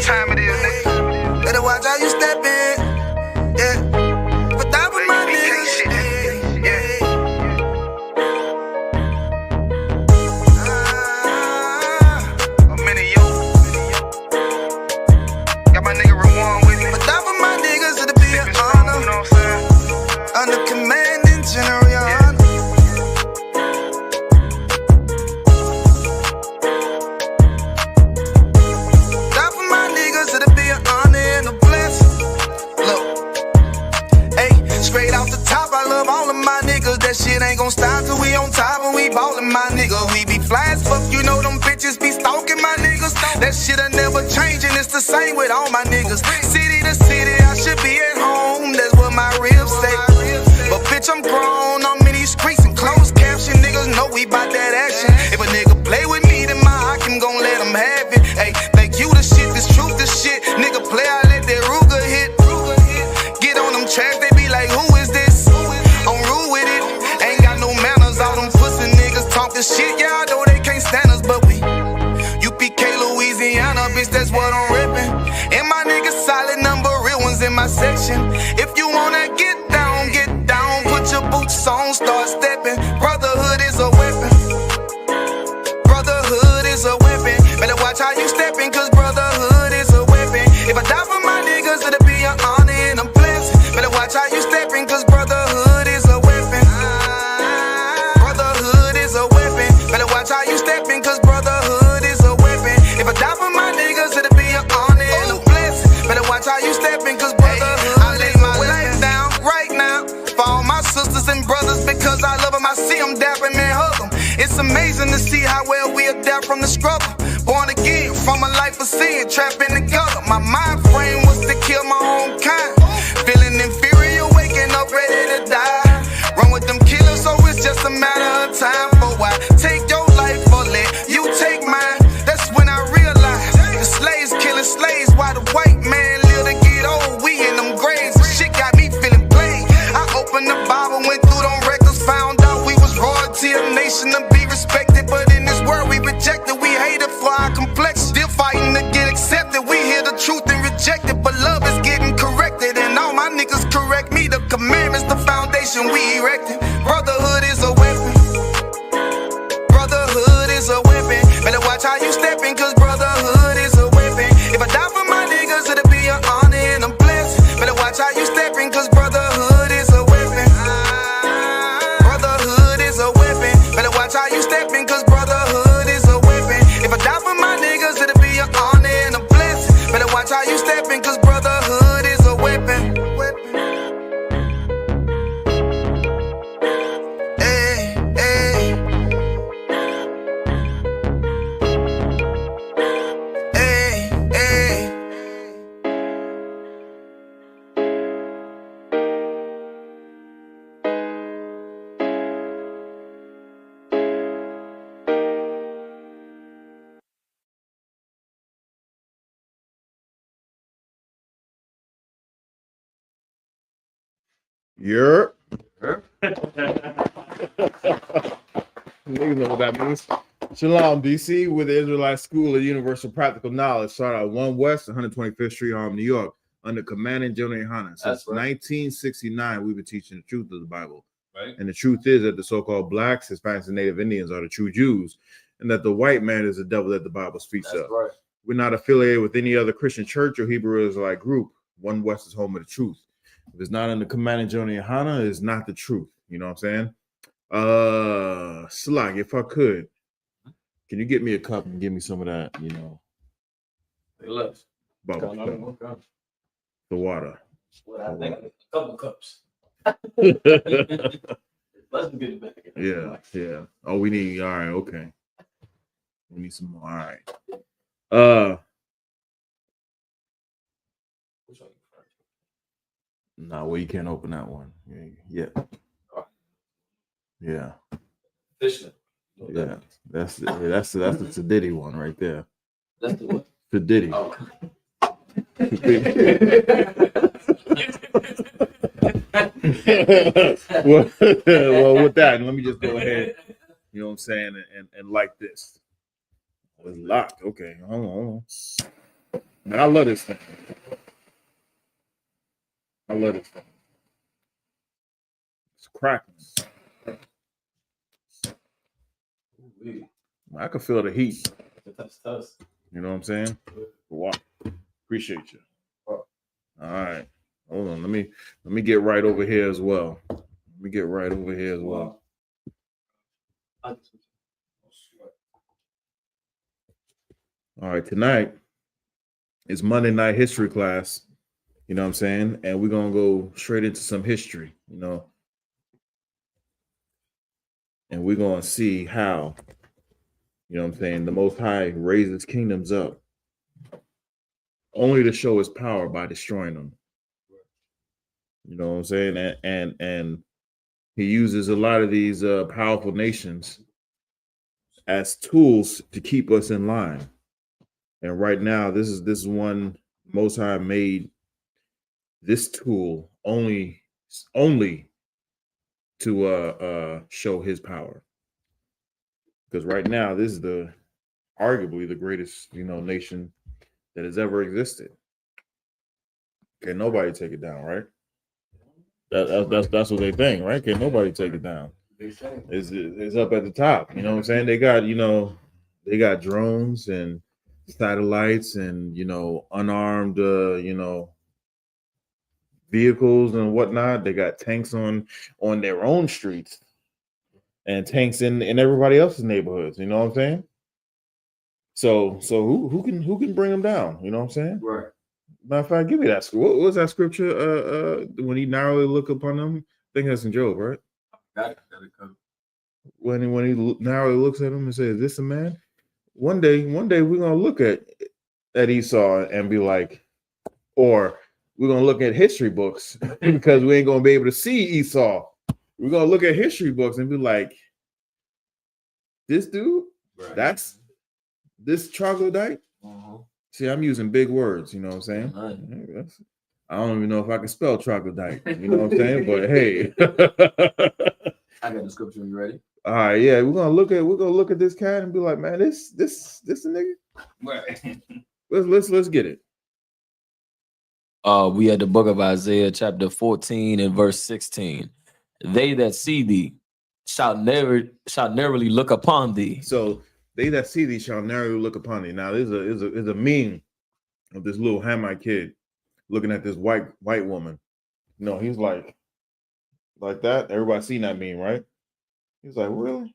time it is, nigga. Better watch how you step in. Yeah. But that was my niggas. Yeah. I'm in it, yo. Got my nigga Rawan with me. But that was my niggas, it'll be an honor. You know what I'm saying? Under commanding General Yahanna. That for my niggas, it'll be an honor and a blessing. Look, hey, straight off the top, I love all of my niggas. That shit ain't gon' stop till we on top and we ballin', my nigga. We be fly as fuck, you know them bitches be stalking my niggas. That shit'll never change and it's the same with all my niggas. City to city, I should be at home. That's what my ribs say. But bitch, I'm grown, I'm in these streets and closed caption. Niggas know we bout that action. If a nigga play with me, then my Hakim gon' let him have it. Hey, think you the shit, this truth the shit. Nigga play, I let that Ruger hit. Get on them tracks, they be like, who is this? I'm rude with it, ain't got no manners. All them pussy niggas talking shit, yeah, I know they can't stand us, but we U.P.K, Louisiana, bitch, that's what I'm reppin'. And my niggas solid, number real ones in my section. If you wanna get down, put your boots on, start stepping. Brotherhood is a weapon. Brotherhood is a weapon. Better watch how you stepping, cause brotherhood is a weapon. If I die for my niggas, it'll be an honor and a blessing. Better watch how you stepping, cause brotherhood is a weapon. Brotherhood is a weapon. Better watch how you stepping, cause brotherhood is a weapon. If I die for my niggas, it'll be an honor and a blessing. Better watch how you stepping, cause brotherhood I lay my life down right now for all my sisters and brothers, because I love them. I see them dapping, man, hug them. It's amazing to see how well we adapt from the struggle. Born again from a life of sin, trapping together. My mind frame was to kill my own kind. Feeling inferior, waking up ready to die. Run with them killers, so it's just a matter of time. For I take your life or let you take mine. That's when I realized the slaves killing slaves while the white man live to get old. We in them graves, the shit got me feeling played. I opened the Bible, went through them records, found out we was royalty, a nation to be respected. But in this world we rejected, we hated for our complexion. Still fighting to get accepted, we hear the truth and reject it. But love is getting corrected, and all my niggas correct me. The commandments, the foundation we erected. Brotherhood is a weapon. Brotherhood is a weapon. Better watch how you stepping, cause brotherhood is a weapon. If I die for my niggas, it'll be an honor and a blessing. Better watch how you stepping, cause brotherhood is a weapon. Brotherhood is a weapon. Better watch how you stepping, cause brotherhood is a weapon. If I die for my niggas, it'll be an honor and a blessing. Better watch how you stepping, cause brotherhood is a weapon. Hey, hey. Hey, hey. Niggas know what that means. Shalom, DC, with the Israelite School of Universal Practical Knowledge, started at 1 West, 125th Street, Harlem, New York, under commanding General Yahanna. Since 1969, we've been teaching the truth of the Bible. Right. And the truth is that the so-called blacks, Hispanics, and Native Indians are the true Jews, and that the white man is the devil that the Bible speaks of. Right. We're not affiliated with any other Christian church or Hebrew Israelite group. 1 West is home of the truth. If it's not under commanding General Yahanna, it's not the truth. You know what I'm saying? Slag, if I could, can you get me a cup and give me some of that, you know? Bubble. The water. What I think, a couple cups. Let's get it back. Yeah, yeah. Oh, we need, all right, okay. We need some more. All right. No, well, you can't open that one. Yeah. Yeah. Fishman. Yeah. That's the Tididdy one right there. That's the what? Tididdy. Oh. well, with that, let me just go ahead, you know what I'm saying, and like this. It's locked. Okay, hold on. Man, I love this thing. I love this thing. It's cracking. I can feel the heat. That's You know what I'm saying? Wow. Appreciate you. All right. Hold on. Let me get right over here as well. Let me get right over here as well. All right. Tonight is Monday night history class. You know what I'm saying? And we're going to go straight into some history, you know. And we're going to see how, you know what I'm saying, the Most High raises kingdoms up only to show his power by destroying them. You know what I'm saying? And he uses a lot of these powerful nations as tools to keep us in line. And right now, this is one Most High made this tool only to show his power. Because right now, this is arguably the greatest, you know, nation that has ever existed. Can nobody take it down, right? That's what they think, right? Can nobody take it down? It's up at the top. You know what I'm saying? They got drones and satellites and, you know, unarmed vehicles and whatnot. They got tanks on their own streets and tanks in everybody else's neighborhoods. You know what I'm saying? So who can bring them down? You know what I'm saying? right. Matter of fact, give me that. What was that scripture? When he narrowly look upon them, I think that's in Job, right? Got it. When he narrowly looks at him and says, "Is this a man?" One day we're gonna look at Esau and be like, or we're gonna look at history books because we ain't gonna be able to see Esau. We're gonna look at history books and be like, this dude, Right. that's this troglodyte. See, I'm using big words, you know what I'm saying? Right. I don't even know if I can spell troglodyte, you know what I'm saying? But hey. I got the scripture when you ready. All right, yeah, we're gonna look at this cat and be like, man, this a nigga. Right. Let's get it. We had the book of Isaiah, chapter 14 and verse 16. They that see thee shall narrowly look upon thee. So they that see thee shall narrowly look upon thee. Now there's a meme of this little Hamite kid looking at this white woman. No, he's like that. Everybody seen that meme, right? He's like, really?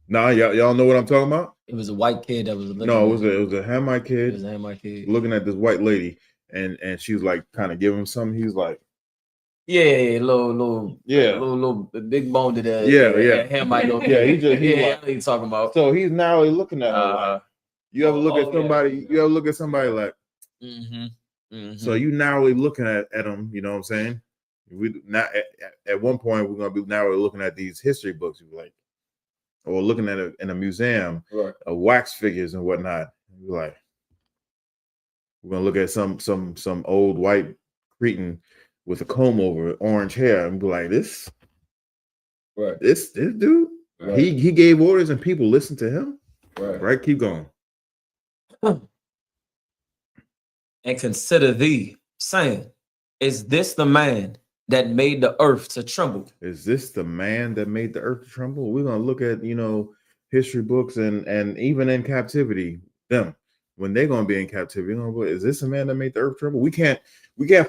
Nah, y'all know what I'm talking about? It was a white kid that was looking. No, it was a Hamite kid. It was a Hamite kid looking at this white lady, and she was like kind of giving him something. He's like, little big bone to that. Yeah. Hamite. Yeah, he's like, what you talking about? So he's now looking at her like, you ever look at somebody? Yeah. You ever look at somebody like? So you narrowly looking at him, you know what I'm saying? We not at one point we're gonna be narrowly looking at these history books, like, or looking at it in a museum, right, of wax figures and whatnot. We're like, we're gonna look at some old white Cretan with a comb over, orange hair, and be like, this dude, right. He gave orders and people listened to him, right? Keep going. And consider thee, saying, is this the man that made the earth to tremble? Is this the man that made the earth to tremble? We're gonna look at, history books and even in captivity, them when they're gonna be in captivity, is this a man that made the earth tremble? We can't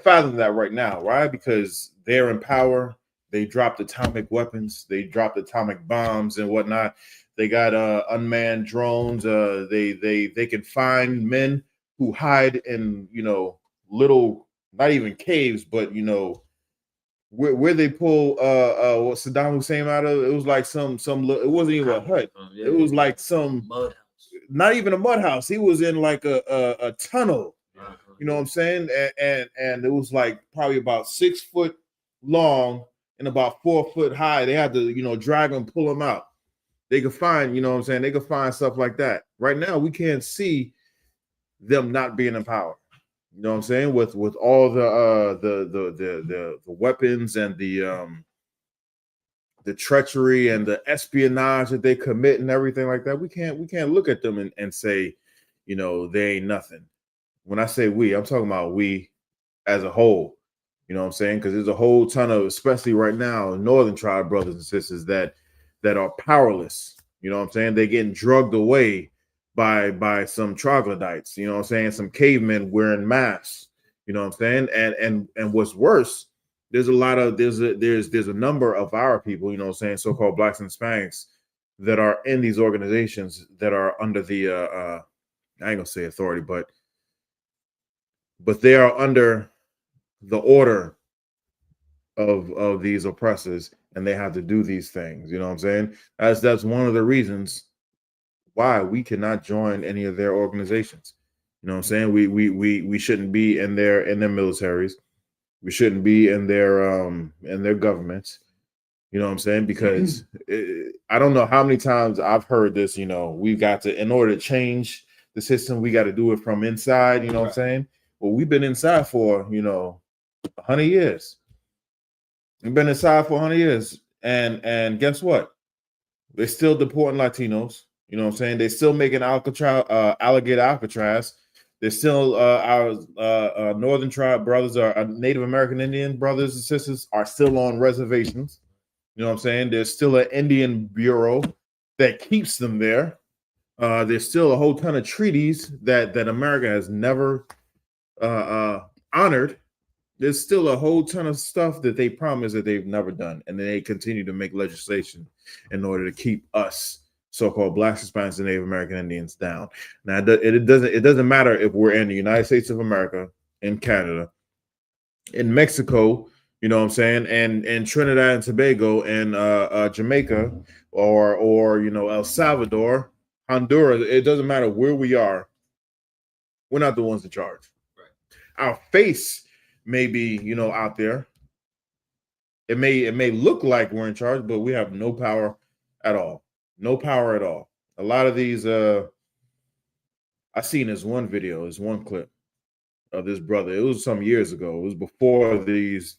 fathom that right now, right? Because they're in power, they dropped atomic weapons, they dropped atomic bombs and whatnot. They got unmanned drones. They can find men who hide in little, not even caves, but where they pull what Saddam Hussein out of. It was like some it wasn't even a hut. It was like some mud house. Not even a mud house. He was in like a tunnel. You know what I'm saying? And it was like probably about 6 foot long and about 4 foot high. They had to drag him, pull him out. They could find, they could find stuff like that. Right now, we can't see them not being in power. You know what I'm saying? With all the weapons and the treachery and the espionage that they commit and everything like that, we can't look at them and say, they ain't nothing. when I say we, I'm talking about we as a whole. You know what I'm saying? Because there's a whole ton of, especially right now, Northern Tribe brothers and sisters that are powerless. You know what I'm saying? They're getting drugged away by some troglodytes. You know what I'm saying? Some cavemen wearing masks. You know what I'm saying? And what's worse, there's a number of our people, you know what I'm saying, so-called blacks and Hispanics, that are in these organizations that are under the I ain't gonna say authority, but they are under the order of these oppressors, and they have to do these things. You know what I'm saying? That's one of the reasons why we cannot join any of their organizations. You know what I'm saying? We shouldn't be in their militaries. We shouldn't be in their governments. You know what I'm saying? Because I don't know how many times I've heard this. You know, we've got to, in order to change the system, we got to do it from inside. You know what I'm saying? Well, we've been inside for 100 years. We've been inside for 100 years, and guess what? They're still deporting Latinos. You know what I'm saying? They're still making alligator Alcatraz. They're still our Northern Tribe brothers, our Native American Indian brothers and sisters are still on reservations. You know what I'm saying? There's still an Indian Bureau that keeps them there. There's still a whole ton of treaties that America has never honored. There's still a whole ton of stuff that they promise that they've never done, and they continue to make legislation in order to keep us, so-called blacks, Hispanics, and Native American Indians, down. Now, it doesn't matter if we're in the United States of America, in Canada, in Mexico, you know what I'm saying, and Trinidad and Tobago, and Jamaica, or El Salvador, Honduras. It doesn't matter where we are. We're not the ones in charge. Right. Our face may be, out there. It may look like we're in charge, but we have no power at all. No power at all. A lot of these, I seen this one video, this one clip of this brother. It was some years ago. It was before these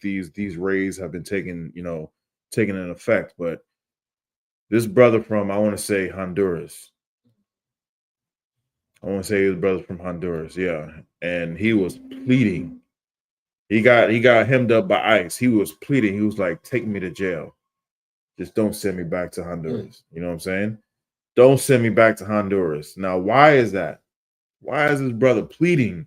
raids have been taken in effect. But this brother from, I want to say, Honduras. I want to say his brother from Honduras, yeah. And he was pleading. He got hemmed up by ICE. He was pleading. He was like, "Take me to jail. Just don't send me back to Honduras." You know what I'm saying? Don't send me back to Honduras. Now, why is that? Why is this brother pleading,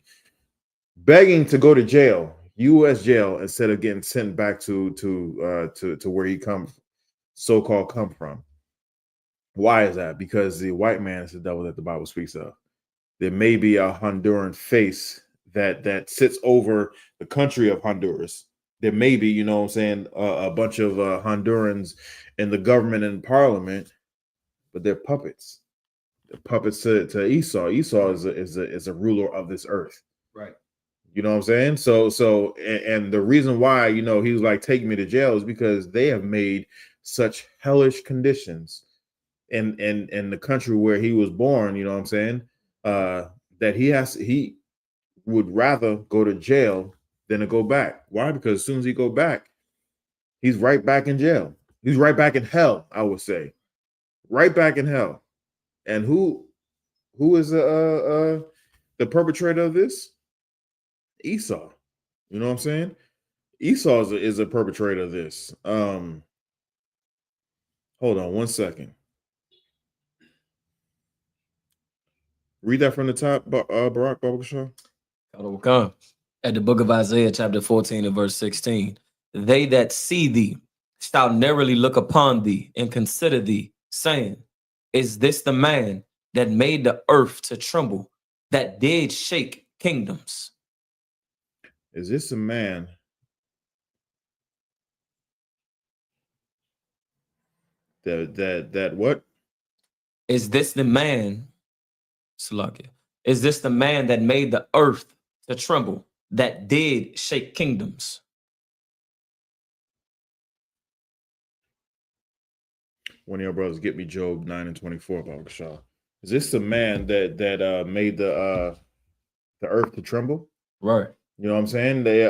begging to go to jail, U.S. jail, instead of getting sent back to where he so-called come from? Why is that? Because the white man is the devil that the Bible speaks of. There may be a Honduran face that sits over the country of Honduras. There may be, you know what I'm saying, a bunch of Hondurans in the government and parliament, but they're puppets. They're puppets to Esau. Esau is a ruler of this earth. Right. You know what I'm saying? So and the reason why, he was like, "Take me to jail," is because they have made such hellish conditions in the country where he was born, you know what I'm saying? That he would rather go to jail than to go back. Why? Because as soon as he go back, he's right back in jail. He's right back in hell, I would say. Right back in hell. And who is the perpetrator of this? Esau. You know what I'm saying? Esau is a perpetrator of this. Hold on one second. Read that from the top, Barack Babakashaw. At the book of Isaiah, chapter 14 and verse 16. They that see thee shall narrowly look upon thee and consider thee, saying, "Is this the man that made the earth to tremble, that did shake kingdoms?" Is this a man that what? Is this the man, Salakia, is this the man that made the earth to tremble, that did shake kingdoms? One of your brothers, get me Job 9 and 24, Babakashaw. Is this the man that made the earth to tremble? Right. You know what I'm saying? They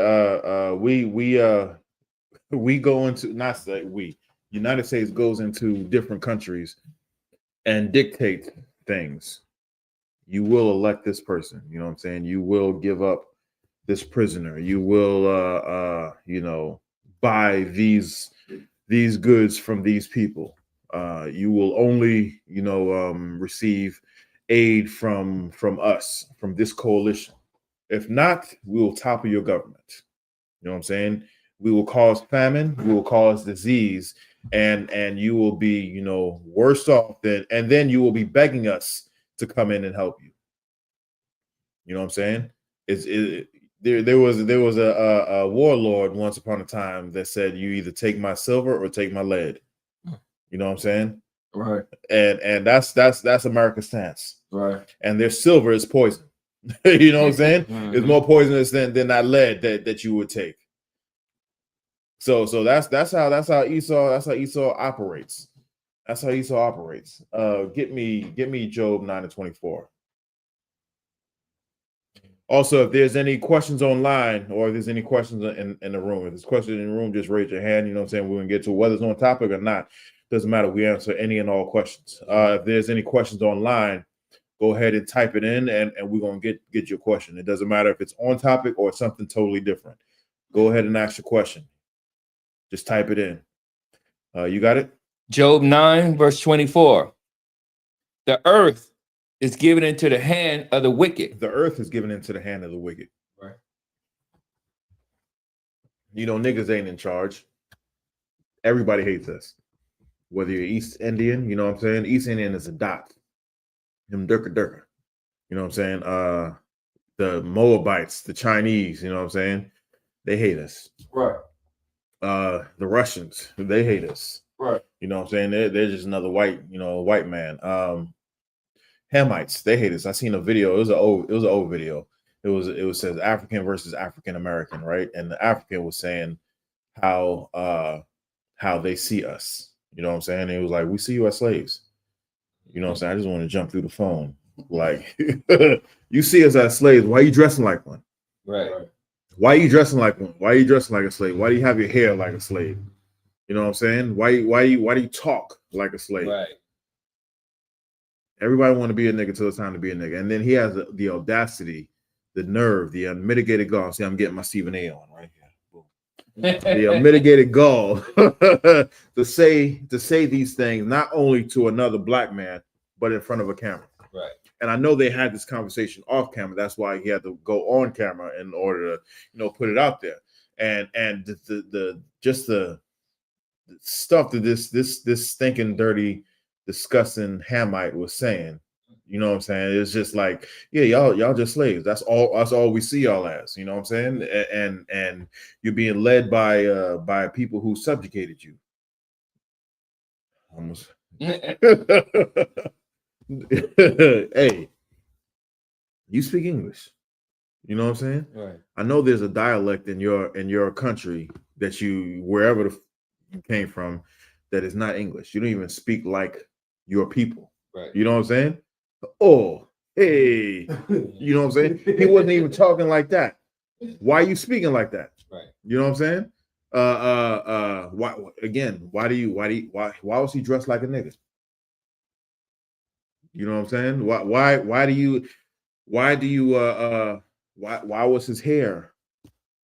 we go into, not say we, United States goes into different countries and dictate things. you will elect this person. You know what I'm saying? You will give up this prisoner. You will, you know, buy these goods from these people. You will only, you know, receive aid from us, from this coalition. If not, we will topple your government. You know what I'm saying? We will cause famine, we will cause disease, and you will be, you know, worse off than, and then you will be begging us to come in and help you. You know what I'm saying? There was a warlord once upon a time that said, you either take my silver or take my lead. You know what I'm saying? Right. And that's America's stance. Right. And their silver is poison. You know what I'm saying? Mm-hmm. It's more poisonous than that lead that you would take. So that's how Esau operates. That's how Esau operates. Get me Job 9:24. Also, if there's any questions online, or if there's any questions in the room, if there's questions in the room, just raise your hand. You know what I'm saying? We're gonna get to whether it's on topic or not. Doesn't matter. We answer any and all questions. If there's any questions online, go ahead and type it in, and we're gonna get your question. It doesn't matter if it's on topic or something totally different. Go ahead and ask your question. Just type it in. You got it? Job 9:24. The earth is given into the hand of the wicked. The earth is given into the hand of the wicked. Right. You know, niggas ain't in charge. Everybody hates us. Whether you're East Indian, you know what I'm saying? East Indian is a dot. Them durka. You know what I'm saying? The Moabites, the Chinese, you know what I'm saying? They hate us. Right. The Russians, they hate us. Right. You know what I'm saying? They're just another white man. Hamites, they hate us. I seen a video. It was an old video. It says African versus African American, right? And the African was saying how they see us. You know what I'm saying? It was like, we see you as slaves. You know what I'm saying? I just want to jump through the phone. Like, you see us as slaves. Why are you dressing like one? Right. Why are you dressing like one? Why are you dressing like a slave? Why do you have your hair like a slave? You know what I'm saying? Why do you talk like a slave? Right. Everybody want to be a nigga till it's time to be a nigga. And then he has the audacity, the nerve, the unmitigated gall. See, I'm getting my Stephen A on right here. Boom. The unmitigated gall to say these things, not only to another black man, but in front of a camera. Right. And I know they had this conversation off camera. That's why he had to go on camera in order to, you know, put it out there. And the stuff that this stinking, dirty, disgusting Hamite was saying, you know what I'm saying? It's just like, yeah, y'all just slaves. That's all we see y'all as, you know what I'm saying? And you're being led by people who subjugated you. Almost. Hey, you speak English. You know what I'm saying? Right. I know there's a dialect in your country that wherever you came from, that is not English. You don't even speak like your people. Right. You know what I'm saying? Oh, hey, you know what I'm saying? He wasn't even talking like that. Why are you speaking like that? Right. You know what I'm saying? Why was he dressed like a nigga? You know what I'm saying? Why was his hair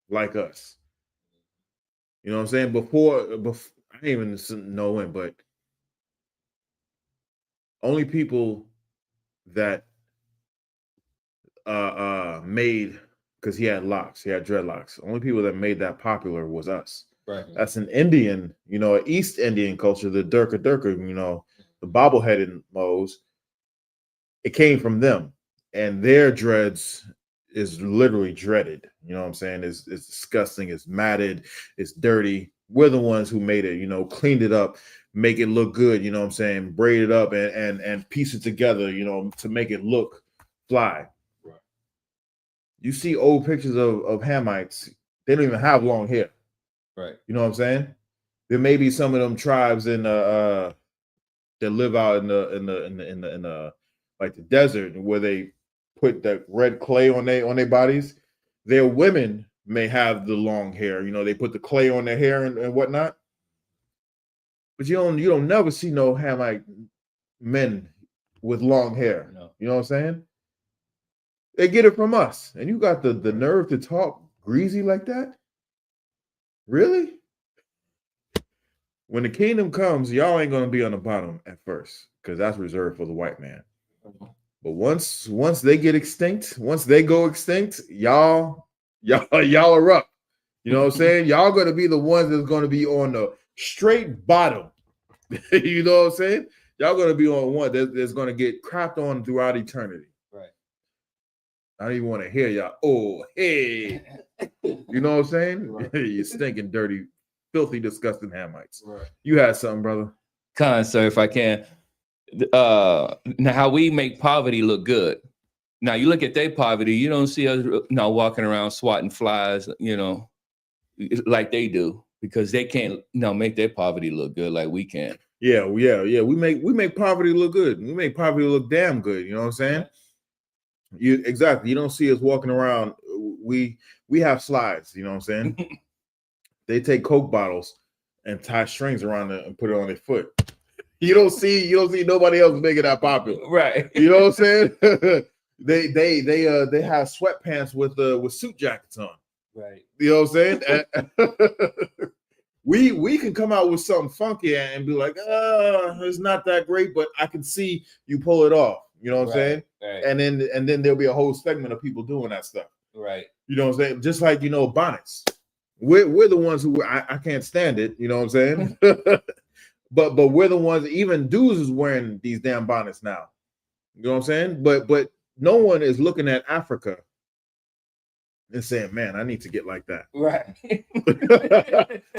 like us? You know what I'm saying? Before I didn't even know when, but only people that made, because he had locks, he had dreadlocks. Only people that made that popular was us. Right. That's an Indian, you know, an East Indian culture, the durka, you know, the bobbleheaded moles. It came from them, and their dreads is literally dreaded. You know what I'm saying? It's disgusting. It's matted. It's dirty. We're the ones who made it, you know, cleaned it up, make it look good. You know what I'm saying? Braid it up and piece it together, you know, to make it look fly. Right. You see old pictures of Hamites, they don't even have long hair. Right. You know what I'm saying? There may be some of them tribes in that live out in the like the desert, where they put the red clay on their bodies. Their women may have the long hair. You know, they put the clay on their hair and whatnot. But you don't never see no Hamite men with long hair. No. You know what I'm saying? They get it from us. And you got the nerve to talk greasy like that? Really? When the kingdom comes, y'all ain't gonna be on the bottom at first, because that's reserved for the white man. But once they get extinct, once they go extinct, y'all are up. You know what I'm saying? Y'all gonna be the ones that's gonna be on the straight bottom. You know what I'm saying? Y'all gonna be on one that's gonna get crapped on throughout eternity. Right. I don't even want to hear y'all. Oh, hey. You know what I'm saying? Right. You stinking, dirty, filthy, disgusting Hamites. Right. You had something, brother. Sir, if I can. Now, how we make poverty look good. Now, you look at their poverty, you don't see us walking around swatting flies, like they do, because they can't make their poverty look good like we can. Yeah. We make poverty look good. We make poverty look damn good. You know what I'm saying? Exactly. You don't see us walking around. We have slides. You know what I'm saying? They take Coke bottles and tie strings around it and put it on their foot. You don't see nobody else making that popular, right? You know what I'm saying? they have sweatpants with suit jackets on, right? You know what I'm saying? we can come out with something funky and be like, it's not that great, but I can see you pull it off. You know what I'm saying? Right. And then there'll be a whole segment of people doing that stuff. Right. You know what I'm saying? Just like bonnets. We're the ones who I can't stand it. You know what I'm saying? But we're the ones, even dudes is wearing these damn bonnets now. You know what I'm saying? But no one is looking at Africa and saying, man, I need to get like that. Right.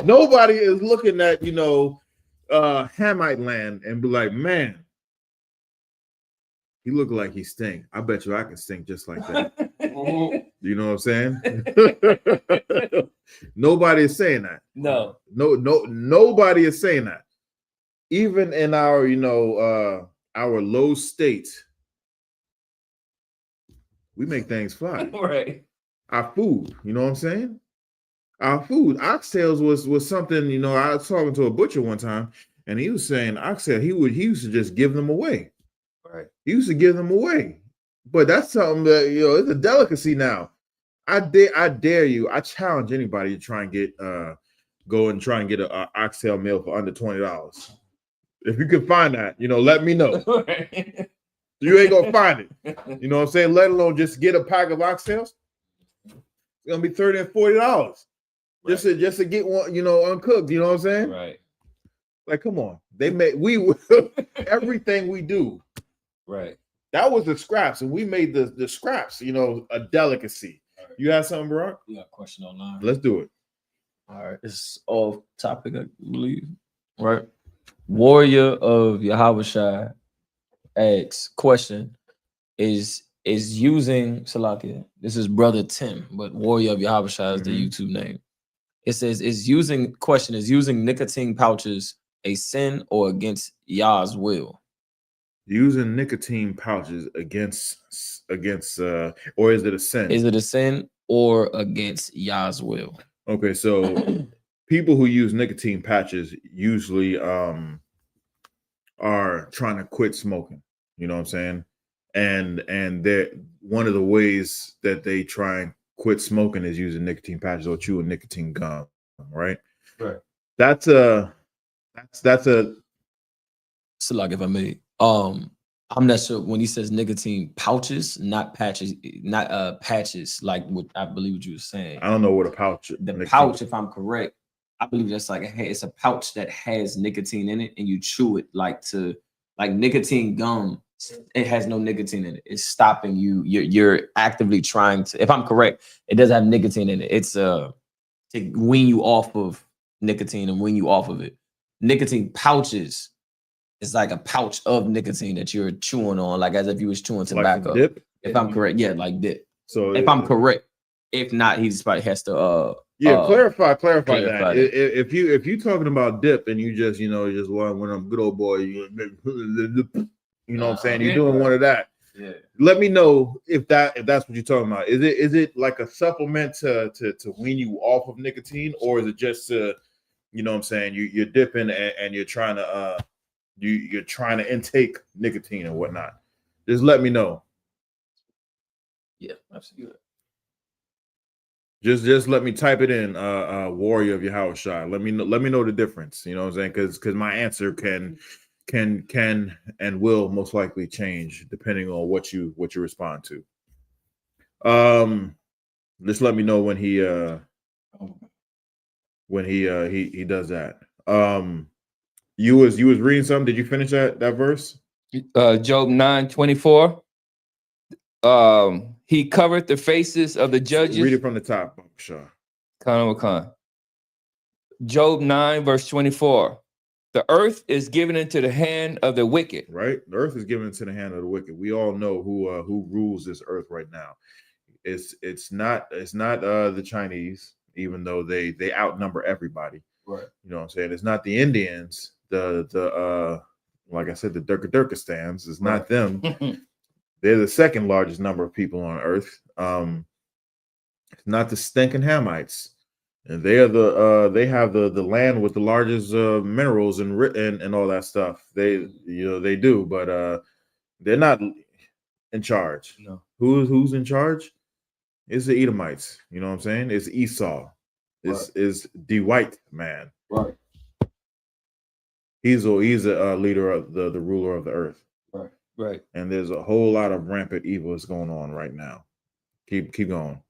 Nobody is looking at, Hamite land and be like, man, he look like he stink. I bet you I can stink just like that. You know what I'm saying? Nobody is saying that. No. Nobody is saying that. Even in our, our low state, we make things fly. Right. Our food, you know what I'm saying? Our food, oxtails was something, I was talking to a butcher one time, and he was saying oxtail, he used to just give them away. Right. He used to give them away. But that's something that, it's a delicacy now. I dare you, I challenge anybody to try and get go and try and get a oxtail meal for under $20. If you can find that, let me know. You ain't gonna find it. You know what I'm saying? Let alone just get a pack of oxtails. It's gonna be $30 and $40 just to get one, uncooked. You know what I'm saying? Right. Like, come on. Everything we do. Right. That was the scraps, and we made the scraps, a delicacy. Right. You have something, Barack? We got a question online. Let's do it. All right. It's off topic, I believe. Right. Warrior of Yahushua asks, question is using Salakia. This is Brother Tim, but Warrior of Yahushua is the YouTube name. It says, is using nicotine pouches a sin or against Yah's will? Using nicotine pouches against or is it a sin? Is it a sin or against Yah's will? Okay, so people who use nicotine patches usually are trying to quit smoking. You know what I'm saying? And they're one of the ways that they try and quit smoking is using nicotine patches or chewing nicotine gum, right? Right. That's a So like if I may, I'm not sure when he says nicotine pouches, not patches, patches, like what I believe what you were saying. I don't know what a pouch. The pouch, if I'm correct, I believe that's like it's a pouch that has nicotine in it, and you chew it like nicotine gum. It has no nicotine in it. It's stopping you. You're actively trying to. If I'm correct, it does have nicotine in it. It's to wean you off of nicotine and wean you off of it. Nicotine pouches. It's like a pouch of nicotine that you're chewing on, like as if you was chewing tobacco. Like dip? If I'm correct, yeah, like dip. So if I'm correct, if not, he just probably has to clarify that. If you talking about dip and you just just one of them good old boy, you know what I'm saying? You're doing one of that. Yeah. Let me know if that's what you're talking about. Is it like a supplement to wean you off of nicotine, or is it just you know what I'm saying? You're dipping and you're trying to you're trying to intake nicotine and whatnot. Just let me know. Yeah, absolutely. Just let me type it in, warrior of Yahushua. Let me know the difference. You know what I'm saying? Because my answer can and will most likely change depending on what you respond to. Just let me know when he does that. You was reading something. Did you finish that verse? Job 9:24. He covered the faces of the judges. Read it from the top, Shaw. Khan. Job 9, verse 24. The earth is given into the hand of the wicked. Right? The earth is given into the hand of the wicked. We all know who rules this earth right now. It's not the Chinese, even though they outnumber everybody. Right. You know what I'm saying? It's not the Indians, the like I said, the Turkestans. It's not them. They're the second largest number of people on earth. It's not the stinking Hamites. And they are they have the land with the largest minerals and all that stuff. They do, but they're not in charge. No. Who's in charge? It's the Edomites. You know what I'm saying? It's Esau. Is the white man. Right. He's a leader of the ruler of the earth. Right. And there's a whole lot of rampant evil that's going on right now. Keep going.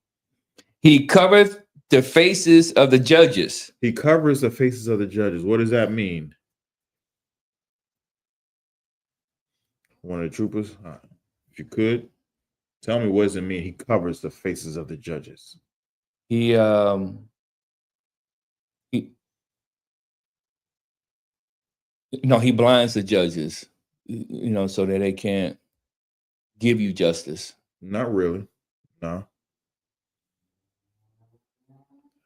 He covered the faces of the judges. He covers the faces of the judges. What does that mean? One of the troopers, if you could tell me, what does it mean? He covers the faces of the judges. He blinds the judges, so that they can't give you justice. Not really. No.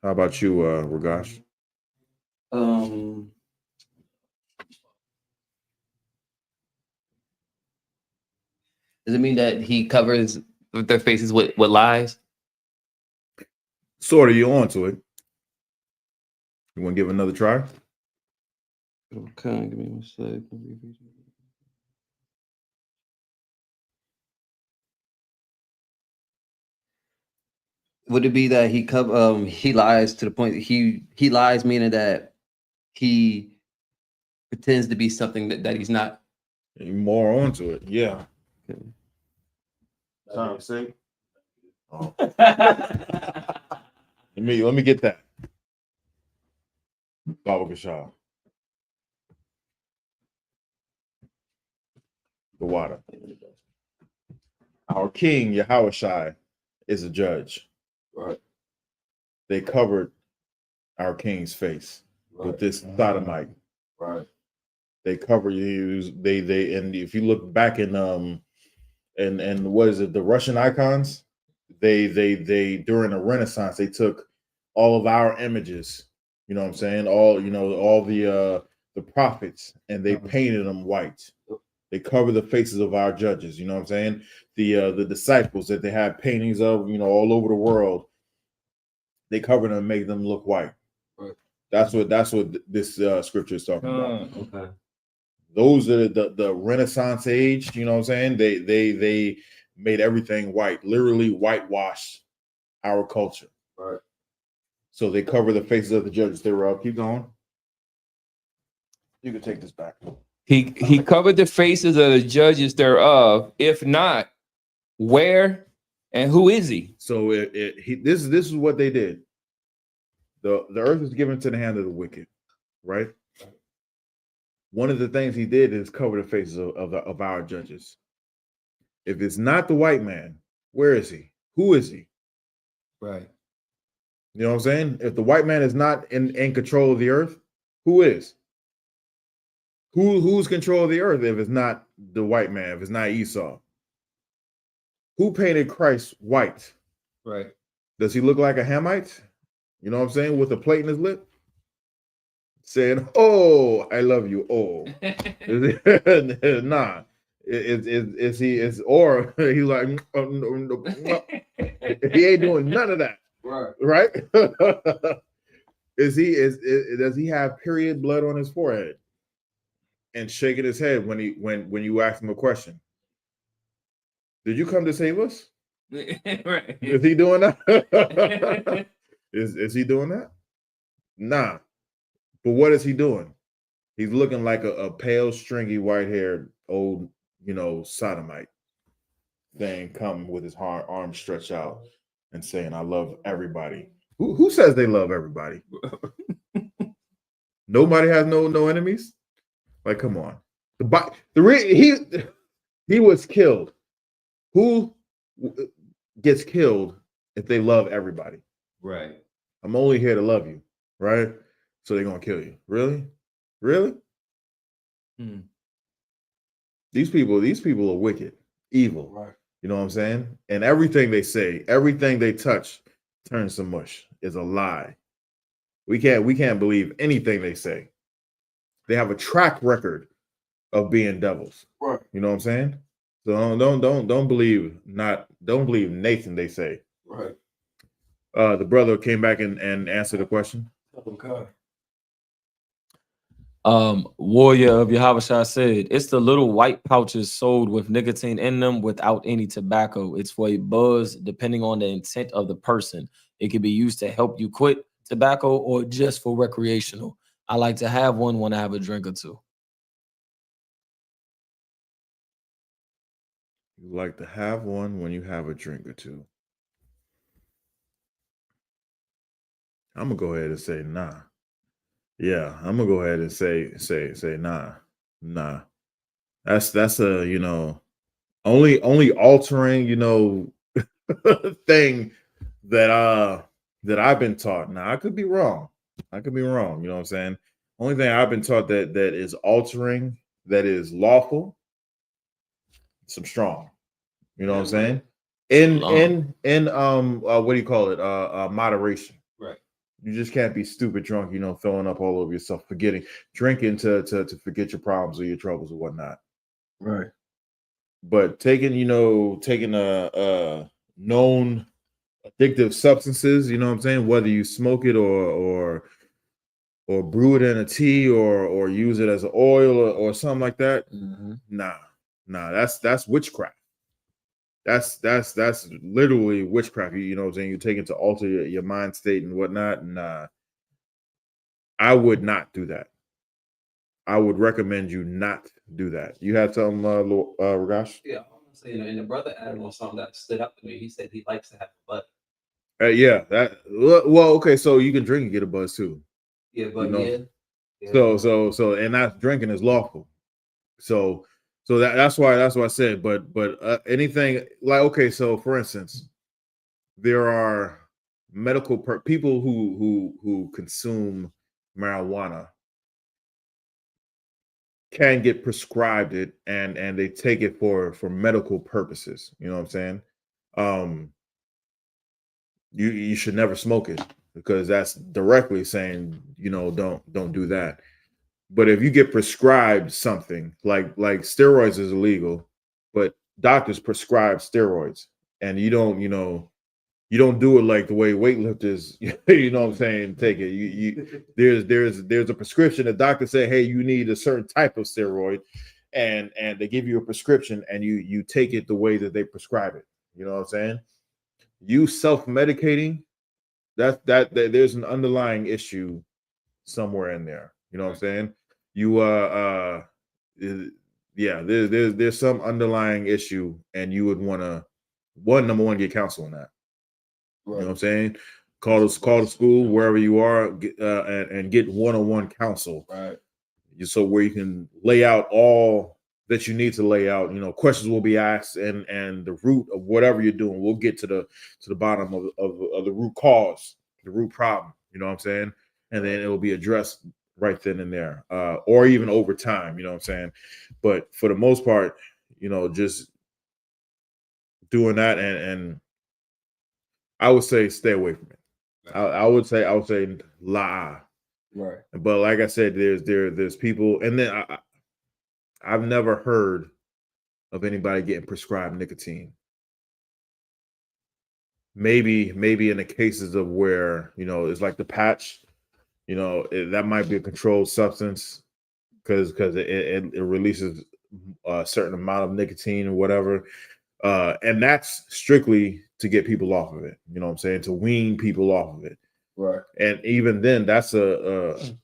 How about you, Ragash? Does it mean that he covers their faces with lies? Sort of, you onto it. You want to give another try? Okay, give me 1 second. Would it be that he lies to the point that he lies, meaning that he pretends to be something that he's not? More onto it, yeah. Okay. Time to say. Oh. let me get that. Baba Gashal. The water. Our king Yahushua is a judge. Right. They covered our king's face with this sodomite. Right. They cover you. They and if you look back in and what is it, the Russian icons? They during the Renaissance they took all of our images. You know what I'm saying? All the prophets, and they painted them white. They cover the faces of our judges. You know what I'm saying? The disciples that they have paintings of, all over the world. They cover them and make them look white. Right. That's what this scripture is talking about. Okay. Those are the Renaissance age. You know what I'm saying? They made everything white, literally whitewashed our culture. Right. So they cover the faces of the judges. They were up. Keep going. You can take this back. He covered the faces of the judges thereof. If not, where and who is he? So this is what they did. The earth is given to the hand of the wicked, right? One of the things he did is cover the faces of our judges. If it's not the white man, where is he? Who is he? Right. You know what I'm saying? If the white man is not in control of the earth, who is? Who's control of the earth if it's not the white man, if it's not Esau? Who painted Christ white? Right. Does he look like a Hamite? You know what I'm saying? With a plate in his lip? Saying, "Oh, I love you." Oh. Nah. Or he's like, he ain't doing none of that. Right? Does he have period blood on his forehead and shaking his head when you ask him a question? Did you come to save us? Right. Is he doing that? Is he doing that? Nah. But what is he doing? He's looking like a pale, stringy, white-haired old, sodomite thing, coming with his arms stretched out and saying, "I love everybody." Who says they love everybody? Nobody has no enemies. Like, come on. He was killed. Who gets killed if they love everybody? Right. I'm only here to love you, right? So they're gonna kill you. Really? Really? These people are wicked, evil. Right. You know what I'm saying? And everything they say, everything they touch turns to mush. Is a lie. We can't believe anything they say. They have a track record of being devils. Right. You know what I'm saying? So don't believe Nathan, they say. Right. The brother came back and answered the question. Okay. Warrior of Yahushua said, it's the little white pouches sold with nicotine in them without any tobacco. It's for a buzz, depending on the intent of the person. It can be used to help you quit tobacco or just for recreational. I like to have one when I have a drink or two. You like to have one when you have a drink or two. I'm gonna go ahead and say nah. Yeah, I'm gonna go ahead and say nah. That's a only altering thing that I've been taught. Now I could be wrong. You know what I'm saying? Only thing I've been taught that is altering, that is lawful, some strong. You know what I'm saying? In what do you call it? Moderation. Right. You just can't be stupid drunk, throwing up all over yourself, drinking to forget your problems or your troubles or whatnot. Right. But taking a known addictive substances, you know what I'm saying? Whether you smoke it or brew it in a tea or use it as an oil or something like that. Mm-hmm. Nah, that's witchcraft. That's literally witchcraft. You know what I'm saying? You take it to alter your mind state and whatnot. Nah, I would not do that. I would recommend you not do that. You had something, Ragash? Yeah, honestly, and the brother added on something that stood up to me. He said he likes to have a butt. Yeah, that well, okay, so you can drink and get a buzz too. Yeah, but yeah. So and that drinking is lawful. So that's why I said, but anything like, okay, so for instance, there are medical people who consume marijuana can get prescribed it and they take it for medical purposes. You know what I'm saying? You should never smoke it because that's directly saying, don't do that. But if you get prescribed something like steroids is illegal, but doctors prescribe steroids and you don't do it like the way weightlifters, you know what I'm saying, take it. There's a prescription. The doctor say, hey, you need a certain type of steroid, and they give you a prescription and you take it the way that they prescribe it. You know what I'm saying? You self-medicating, that there's an underlying issue somewhere in there. You know what I'm saying? You yeah, there's some underlying issue, and you would want to number one get counsel on that. Right. You know what I'm saying? Call the school wherever you are, and get one-on-one counsel. Right. So where you can lay out all that you need to lay out. Questions will be asked, and the root of whatever you're doing, we'll get to the bottom of the root cause, the root problem. You know what I'm saying? And then it'll be addressed right then and there, or even over time. You know what I'm saying? But for the most part, just doing that, and I would say stay away from it. I would say lie. Right. But like I said, there's people, and then I've never heard of anybody getting prescribed nicotine. Maybe in the cases of where, it's like the patch, that might be a controlled substance because it releases a certain amount of nicotine or whatever. And that's strictly to get people off of it. You know what I'm saying? To wean people off of it. Right. And even then, that's a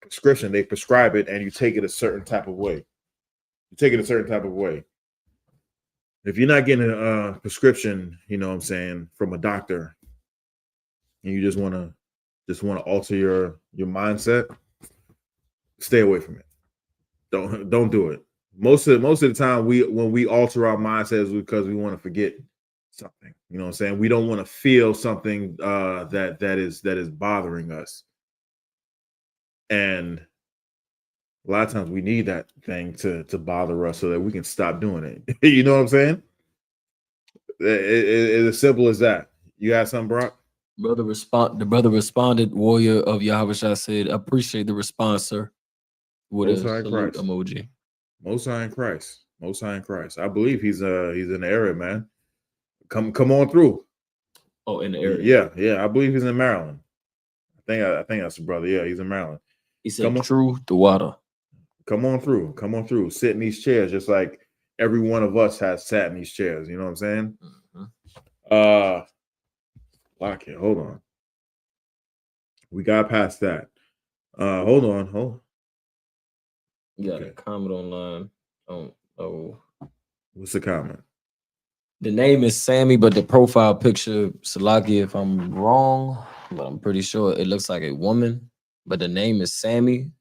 prescription. They prescribe it, and you take it a certain type of way. You take it a certain type of way. If you're not getting a prescription, you know what I'm saying, from a doctor, and you just want to alter your mindset, stay away from it. Don't do it. Most of the time, when we alter our mindsets because we want to forget something. You know what I'm saying? We don't want to feel something that is bothering us. And a lot of times we need that thing to bother us so that we can stop doing it. You know what I'm saying? It's as simple as that. You got something, Brock? The brother responded. Warrior of Yahushua said, "Appreciate the response, sir." With Most a High salute Christ. emoji. Most High in Christ. Most High in Christ. I believe he's in the area, man. Come on through. Oh, in the area. Yeah. I believe he's in Maryland. I think that's the brother. Yeah, he's in Maryland. He said, "True, the water." Come on through. Come on through. Sit in these chairs, just like every one of us has sat in these chairs. You know what I'm saying? Lock it. Hold on. We got past that. Hold on. You got a comment online. Oh, what's the comment? The name is Sammy, but the profile picture, Salaki, if I'm wrong, but I'm pretty sure it looks like a woman. But the name is Sammy.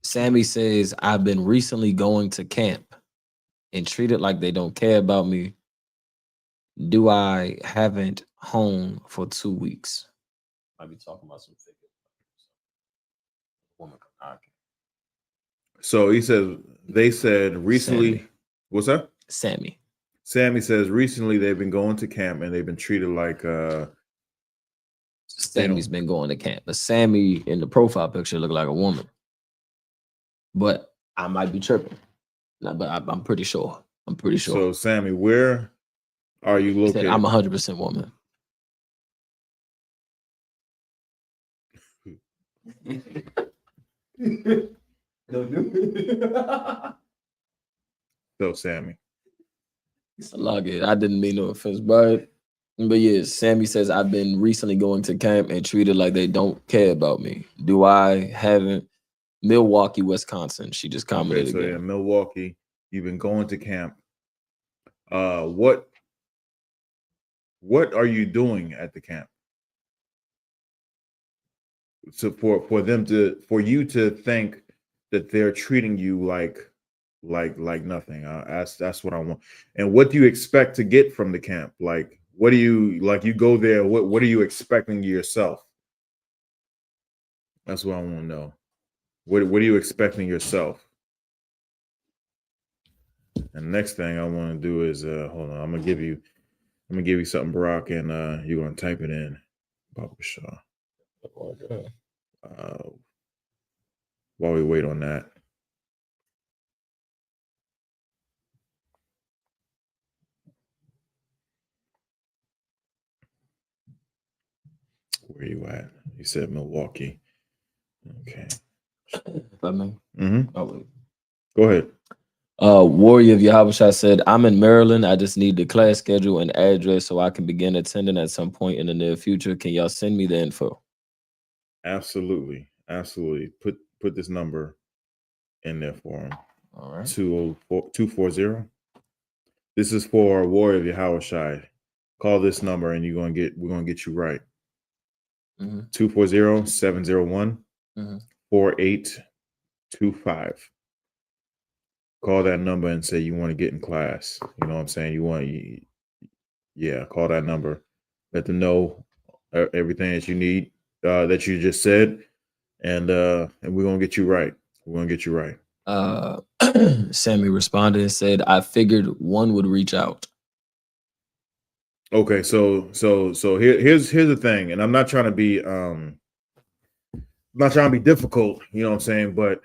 Sammy says, "I've been recently going to camp and treated like they don't care about me. Do I haven't home for 2 weeks?" Might be talking about some figure. Woman. So he says they said recently. Sammy. What's that? Sammy. Sammy says recently they've been going to camp and they've been treated like Sammy's been going to camp. But Sammy in the profile picture look like a woman. But I might be tripping. No, but I'm pretty sure. I'm pretty sure. So Sammy, where are you located? I'm 100% woman. So Sammy. Log it. I didn't mean no offense, but yeah, Sammy says, "I've been recently going to camp and treated like they don't care about me. Do I haven't?" Milwaukee, Wisconsin. She just commented so again. In Milwaukee, you've been going to camp. What are you doing at the camp? So for you to think that they're treating you like nothing. That's what I want. And what do you expect to get from the camp? Like, what do you you go there? What are you expecting yourself? That's what I want to know. What are you expecting yourself? And the next thing I want to do is hold on. I'm gonna give you something, Brock, and you're gonna type it in. Baba Shaw. While we wait on that. Where you at? You said Milwaukee. Okay. Oh, go ahead. Warrior of Yahushua said, "I'm in Maryland. I just need the class schedule and address so I can begin attending at some point in the near future. Can y'all send me the info?" Absolutely. Put this number in there for him. All right. 240. This is for Warrior of Yahushua. Call this number and we're gonna get you right. 240-701-4825. Call that number and say you want to get in class. You know what I'm saying? Call that number. Let them know everything that you need, that you just said, and we're gonna get you right. We're gonna get you right. Sammy responded and said, "I figured one would reach out." Okay, so here's the thing, and I'm not trying to be difficult, you know what I'm saying, but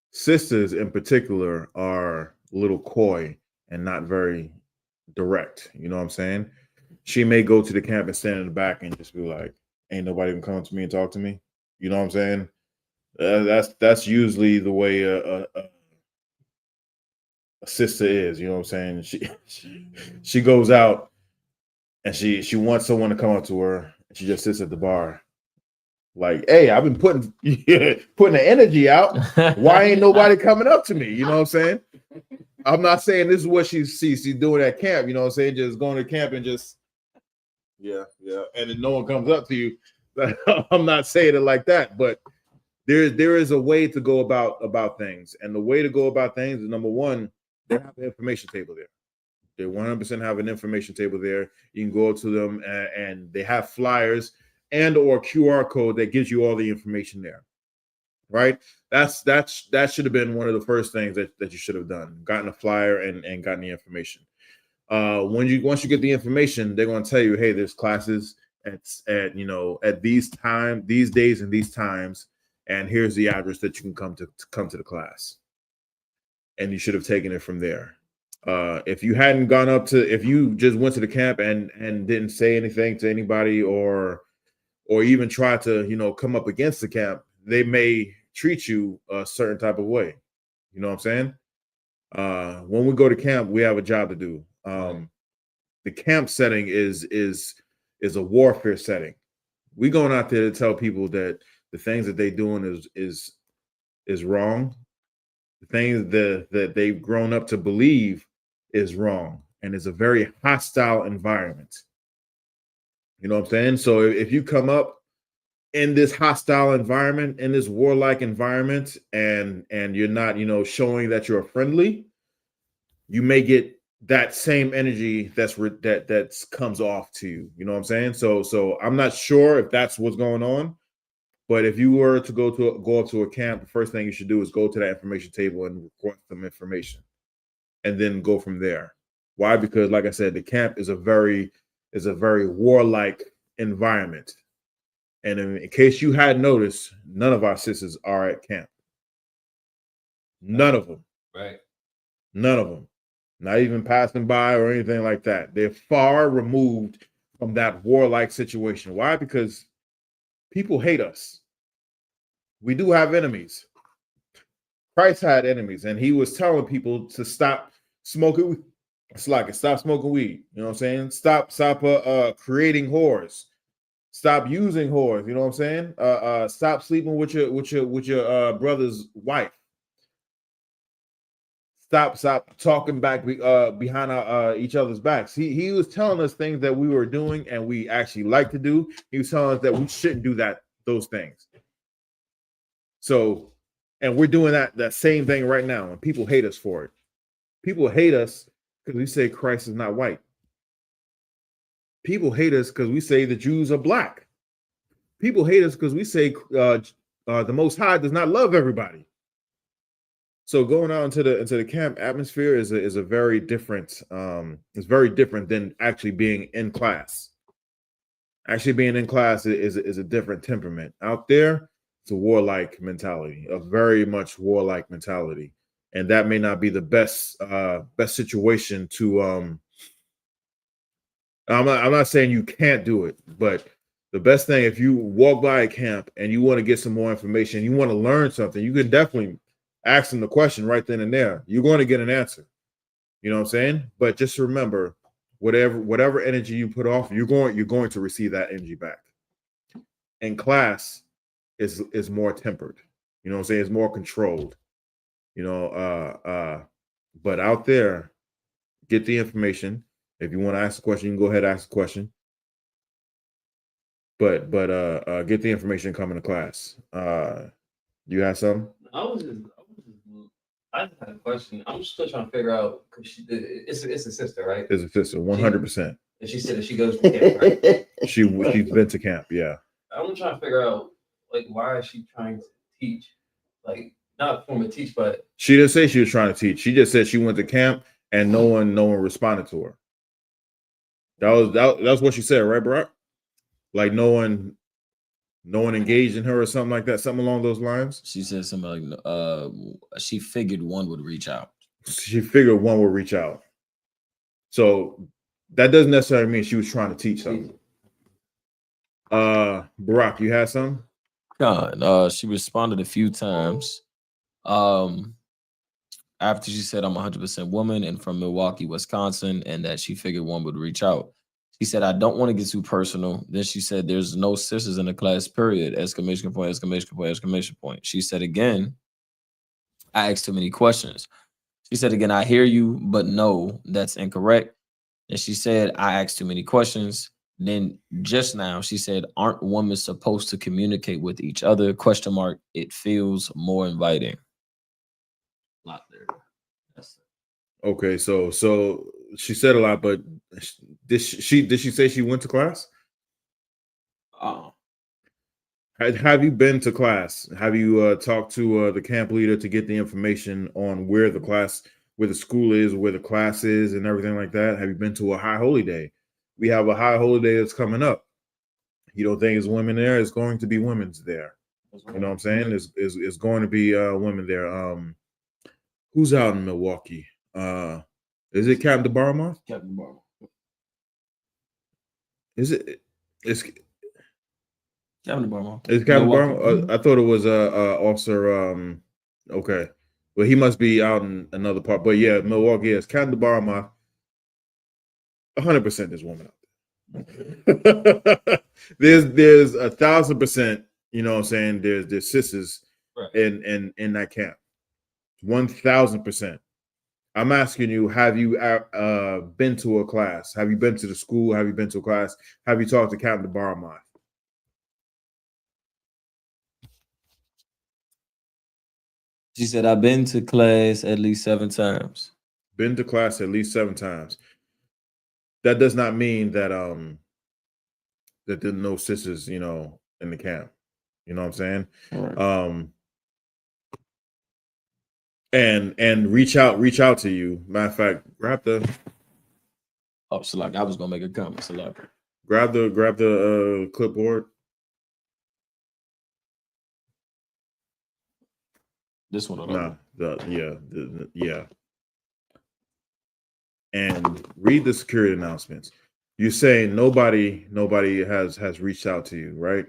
sisters in particular are a little coy and not very direct, you know what I'm saying? She may go to the camp and stand in the back and just be like, "Ain't nobody even come to me and talk to me," you know what I'm saying? That's usually the way a sister is. You know what I'm saying? She goes out and she wants someone to come up to her. And she just sits at the bar, like, "Hey, I've been putting the energy out. Why ain't nobody coming up to me?" You know what I'm saying? I'm not saying this is what she's doing at camp. You know what I'm saying? Just going to camp and just yeah, and then no one comes up to you. I'm not saying it like that, but there is a way to go about things, and the way to go about things is, number one, they have an information table there. They 100% have an information table there. You can go to them, and they have flyers and or QR code that gives you all the information there. Right? That should have been one of the first things that you should have done. Gotten a flyer and gotten the information. Once you get the information, they're going to tell you, hey, there's classes at these days and these times, and here's the address that you can come to the class. And you should have taken it from there. If you hadn't gone if you just went to the camp and didn't say anything to anybody or even try to come up against the camp, they may treat you a certain type of way. You know what I'm saying? When we go to camp, we have a job to do. The camp setting is a warfare setting. We going out there to tell people that the things that they doing is wrong. The things that they've grown up to believe is wrong, and it's a very hostile environment. You know what I'm saying? So if you come up in this hostile environment, in this warlike environment, and you're not, showing that you're friendly, you may get that same energy that comes off to you. You know what I'm saying? So I'm not sure if that's what's going on, but if you were to go up to a camp, the first thing you should do is go to that information table and request some information, and then go from there. Why? Because, like I said, the camp is a very warlike environment. And in case you had noticed, none of our sisters are at camp. None of them. Right. None of them. Not even passing by or anything like that. They're far removed from that warlike situation. Why? Because people hate us. We do have enemies. Christ had enemies, and he was telling people to stop smoking. Stop smoking weed. You know what I'm saying? Stop creating whores. Stop using whores. You know what I'm saying? Stop sleeping with your brother's wife. Stop talking back behind each other's backs. He was telling us things that we were doing and we actually like to do. He was telling us that we shouldn't do those things. So, and we're doing that same thing right now, and people hate us for it. People hate us because we say Christ is not white. People hate us because we say the Jews are black. People hate us because we say the Most High does not love everybody. So going out into the camp atmosphere is a very different. It's very different than actually being in class. Actually being in class is a different temperament. Out there, it's a warlike mentality, a very much warlike mentality, and that may not be the best situation to. I'm not saying you can't do it, but the best thing, if you walk by a camp and you want to get some more information, you want to learn something, you can definitely ask them the question right then and there. You're going to get an answer. You know what I'm saying? But just remember, whatever energy you put off, you're going to receive that energy back. And class is more tempered. You know what I'm saying? It's more controlled. But out there, get the information. If you want to ask a question, you can go ahead and ask a question. But get the information, come into class. You have something? I just had a question. I'm still trying to figure out, because it's a sister, right? It's a sister, 100%. And she said that she goes to camp, right? She's been to camp, yeah. I'm trying to figure out, like, why is she trying to teach? Like, not for me to teach, but she didn't say she was trying to teach. She just said she went to camp and no one responded to her. That was what she said, right, Barack? Like no one engaged in her or something like that, something along those lines. She said something like, she figured one would reach out. She figured one would reach out. So that doesn't necessarily mean she was trying to teach something. Barack, you had something? God, she responded a few times. after she said I'm 100% woman and from Milwaukee, Wisconsin, and that she figured one would reach out. She said, I don't want to get too personal. Then she said, there's no sisters in the class, period. Exclamation point, exclamation point, exclamation point. She said again, I asked too many questions. She said again, I hear you, but no, that's incorrect. And she said, I asked too many questions. Then just now she said, aren't women supposed to communicate with each other? Question mark. It feels more inviting. A lot there. Okay, so she said a lot, but did she say she went to class? Have you been to class? Have you talked to the camp leader to get the information on where the school is, where the class is, and everything like that? Have you been to a high holy day? We have a high holy day that's coming up. You don't think it's women there? It's going to be women's there. You know what I'm saying? It's going to be women there. Who's out in Milwaukee? Is it Captain DeBarmouth? Captain DeBarmouth. Is it? It's Captain DeBarmouth. It's Captain DeBarmouth. I thought it was Officer. Okay, well he must be out in another part. But yeah, Milwaukee is Captain DeBarmouth. 100% this woman out there. there's 1,000%. You know what I'm saying? There's sisters in that camp. 1,000%. I'm asking you, have you been to a class? Have you been to the school? Have you been to a class? Have you talked to Captain DeBarmouth? She said, I've been to class at least 7 times. Been to class at least 7 times. That does not mean that that there are no sisters, you know, in the camp. You know what I'm saying? Right. And reach out to you. Matter of fact, grab the. Oh, Salak, I was gonna make a comment. Salak, grab the clipboard. This one. Nah, yeah. And read the security announcements. You're saying nobody has reached out to you, right?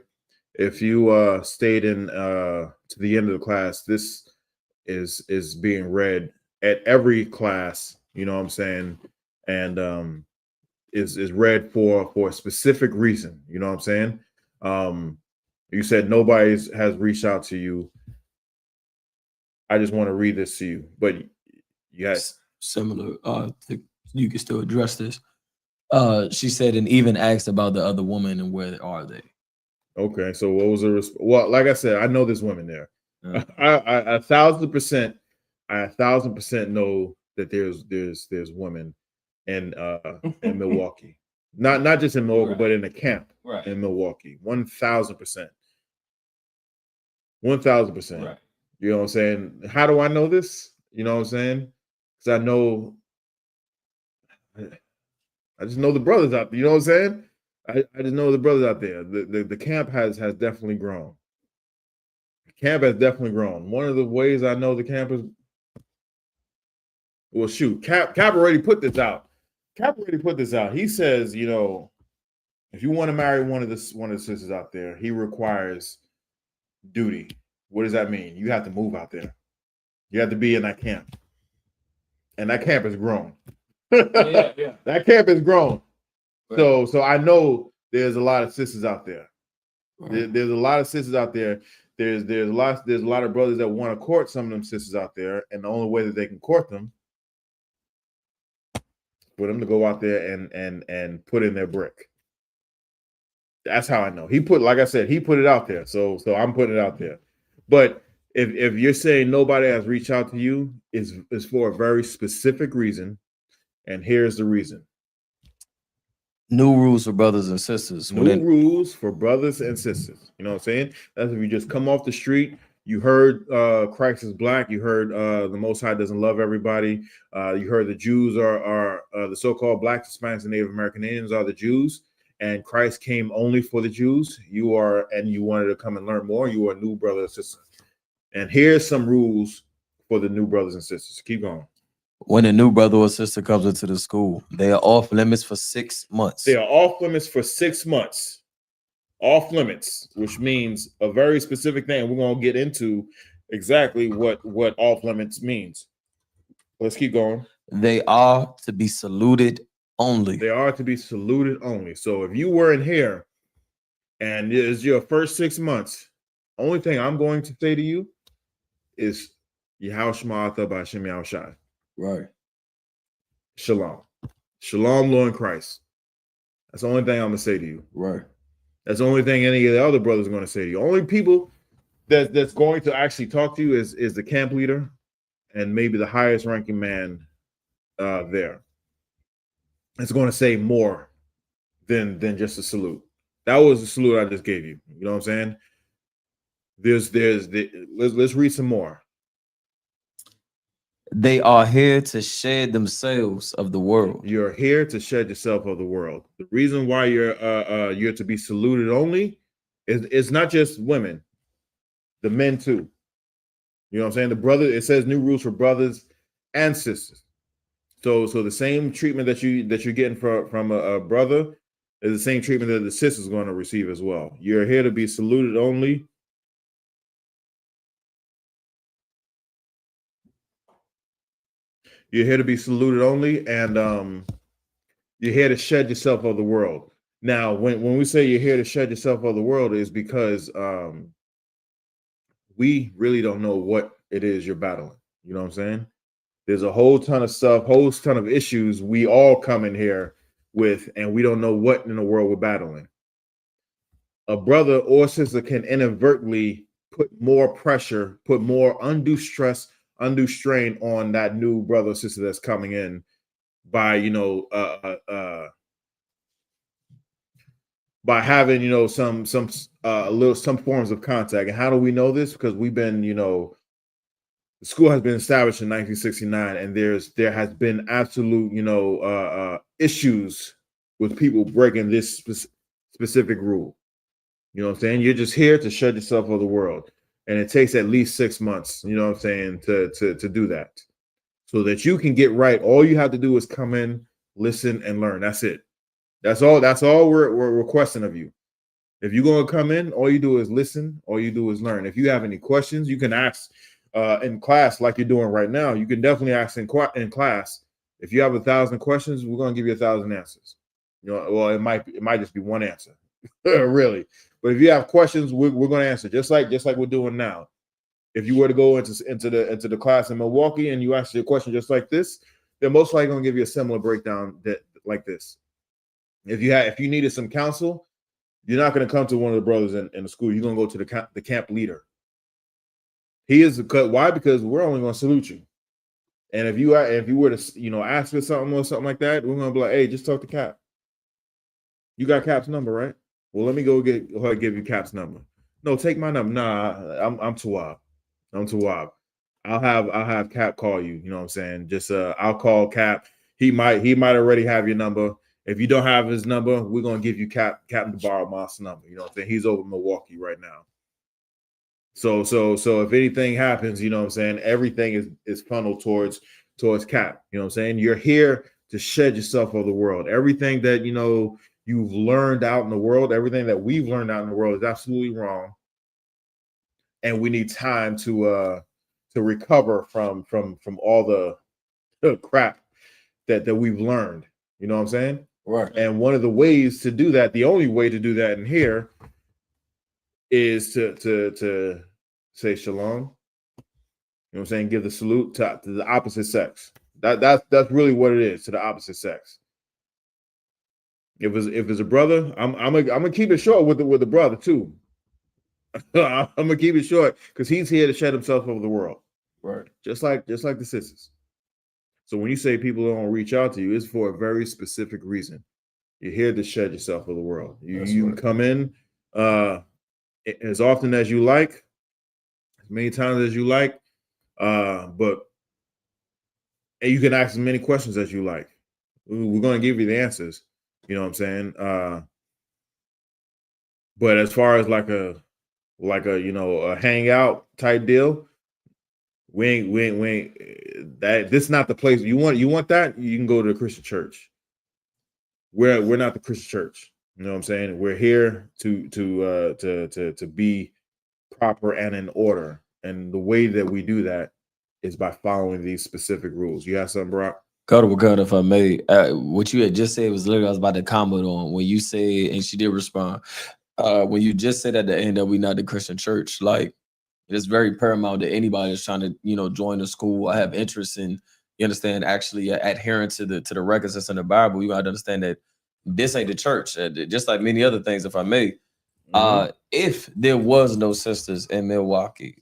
If you stayed in to the end of the class, this is being read at every class, you know what I'm saying, and is read for a specific reason, you know what I'm saying. You said nobody has reached out to you. I just want to read this to you, but yes, similar. You can still address this. She said, and even asked about the other woman and where are they. Okay, so what was the well? Like I said, I know there's women there. I 1,000% know that there's women in Milwaukee. Not just in Milwaukee, but in the camp in Milwaukee. 1,000%. 1,000%. Right. You know what I'm saying? How do I know this? You know what I'm saying? Because I just know the brothers out there. You know what I'm saying? I just know the brothers out there. The camp has definitely grown. The camp has definitely grown. One of the ways I know the camp is, well, shoot, Cap already put this out. He says, you know, if you want to marry one of the sisters out there, he requires duty. What does that mean? You have to move out there. You have to be in that camp. And that camp has grown. Yeah. That camp has grown. Right. So I know there's a lot of sisters out there. Right. There's a lot of sisters out there. There's a lot of brothers that want to court some of them sisters out there, and the only way that they can court them for them to go out there and put in their brick. That's how I know. Like I said, he put it out there. So I'm putting it out there. But if you're saying nobody has reached out to you, it's for a very specific reason. And here's the reason. New rules for brothers and sisters. Rules for brothers and sisters. You know what I'm saying? That's if you just come off the street, you heard Christ is black, you heard the Most High doesn't love everybody, you heard the Jews are the so-called blacks, Hispanics, and Native American Indians are the Jews, and Christ came only for the Jews. You wanted to come and learn more, you are a new brother or sister. And here's some rules for the new brothers and sisters. Keep going. When a new brother or sister comes into the school, they are off limits for 6 months. They are off limits for 6 months. Off limits, which means a very specific thing. We're going to get into exactly what off limits means. Let's keep going. They are to be saluted only. They are to be saluted only. So if you weren't here and it is your first 6 months, only thing I'm going to say to you is Yahushua B'Shem Yahushai. Right. Shalom. Shalom, Lord in Christ. That's the only thing I'm going to say to you. Right. That's the only thing any of the other brothers are going to say to you. Only people that's going to actually talk to you is the camp leader and maybe the highest ranking man there. It's going to say more than just a salute. That was the salute I just gave you. You know what I'm saying? Let's read some more. They are here to shed themselves of the world. You're here to shed yourself of the world. The reason why you're to be saluted only is it's not just women, the men too. You know what I'm saying? The brother, it says new rules for brothers and sisters. So the same treatment that you're getting from a brother is the same treatment that the sister's going to receive as well. You're here to be saluted only. You're here to be saluted only, and you're here to shed yourself of the world. Now, when we say you're here to shed yourself of the world, is because we really don't know what it is you're battling. You know what I'm saying? There's a whole ton of stuff, whole ton of issues we all come in here with, and we don't know what in the world we're battling. A brother or sister can inadvertently put more pressure, put more undue stress, undue strain on that new brother or sister that's coming in by by having some forms of contact. And how do we know this? Because we've been the school has been established in 1969, and there has been absolute issues with people breaking this specific rule. You know what I'm saying? You're just here to shed yourself of the world. And it takes at least 6 months, you know what I'm saying, to do that. So that you can get right. All you have to do is come in, listen, and learn. That's it. That's all we're requesting of you. If you're going to come in, all you do is listen. All you do is learn. If you have any questions, you can ask in class like you're doing right now. You can definitely ask in class. If you have 1,000 questions, we're going to give you 1,000 answers. Well, it might just be one answer, really. But if you have questions, we're going to answer just like we're doing now. If you were to go into the class in Milwaukee and you ask your question just like this, they're most likely going to give you a similar breakdown like this. If you needed some counsel, you're not going to come to one of the brothers in the school. You're going to go to the camp leader. He is why? Because we're only going to salute you. And if you were to ask for something or something like that, we're going to be like, hey, just talk to Cap. You got Cap's number, right? Well, let me go give you Cap's number. No, take my number. Nah, I'm Tawab. I'm Tawab. I'll have Cap call you. You know what I'm saying? Just I'll call Cap. He might already have your number. If you don't have his number, we're gonna give you Captain Barrowmoss number. You know what I'm saying? He's over in Milwaukee right now. So if anything happens, you know what I'm saying, everything is funneled towards Cap. You know what I'm saying? You're here to shed yourself of the world. Everything that you've learned out in the world, everything that we've learned out in the world is absolutely wrong. And we need time to recover from all the crap that we've learned. You know what I'm saying? Right. And one of the ways to do that, the only way to do that in here is to say shalom. You know what I'm saying? Give the salute to the opposite sex. That's really what it is, to the opposite sex. If it's a brother, I'm gonna keep it short with the brother too. I'm gonna keep it short because he's here to shed himself over the world, Right? Just like the sisters. So when you say people don't reach out to you, it's for a very specific reason. You're here to shed yourself over the world. You can come in as often as you like, as many times as you like, and you can ask as many questions as you like. We're gonna give you the answers. You know what I'm saying? But as far as like a hangout type deal, we ain't that. This is not the place you want that. You can go to the Christian church. We're not the Christian church. You know what I'm saying? We're here to be proper and in order. And the way that we do that is by following these specific rules. You have something, Brock? Cut if I may. What you had just said was literally I was about to comment on when you said, and she did respond. When you just said at the end that we not the Christian church, like it's very paramount that anybody that's trying to, you know, join the school or have interest in, you understand, actually adhering to the records that's in the Bible. You got to understand that this ain't the church. Just like many other things, if I may. If there was no sisters in Milwaukee,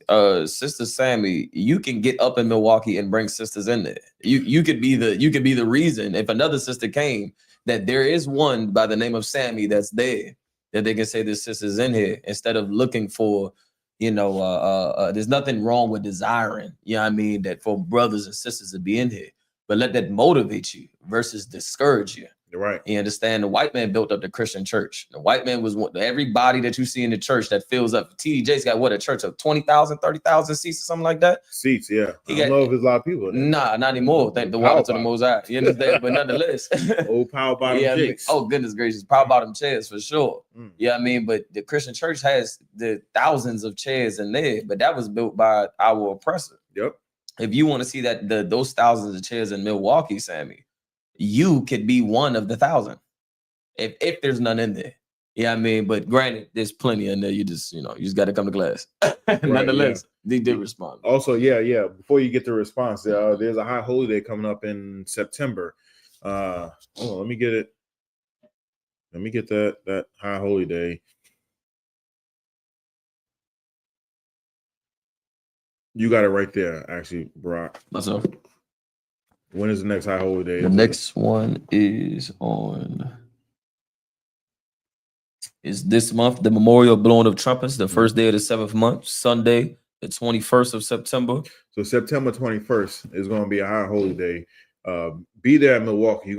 Sister Sammy, you can get up in Milwaukee and bring sisters in there. You could be the reason if another sister came that there is one by the name of Sammy that's there that they can say this sister's in here instead of looking for, you know, there's nothing wrong with desiring, you know what I mean, that for brothers and sisters to be in here, but let that motivate you versus discourage you. Right. You understand? The white man built up the Christian church. The white man was everybody that you see in the church that fills up. TDJ's got what, a church of 20,000, 30,000 seats or something like that? Seats, yeah. I don't know if there's a lot of people in there. Nah, not anymore. Thank the water to the Most High. You understand? But nonetheless. Old power bottom jakes. Oh, goodness gracious. Power bottom chairs for sure. Yeah, I mean, but the Christian church has the thousands of chairs in there, but that was built by our oppressor. Yep. If you want to see that those thousands of chairs in Milwaukee, Sammy, you could be one of the 1,000 if there's none in there. Yeah, I mean, but granted, there's plenty in there. You just got to come to class. Nonetheless, they did respond. Also, yeah. Before you get the response, there's a high holy day coming up in September. Hold on, let me get it. Let me get that high holy day. You got it right there, actually, Brock. Myself. When is the next high holy day? The next one is this month, the memorial blowing of trumpets, the first day of the 7th month, Sunday, the 21st of September. So September 21st is going to be a high holy day. Be there in Milwaukee. You're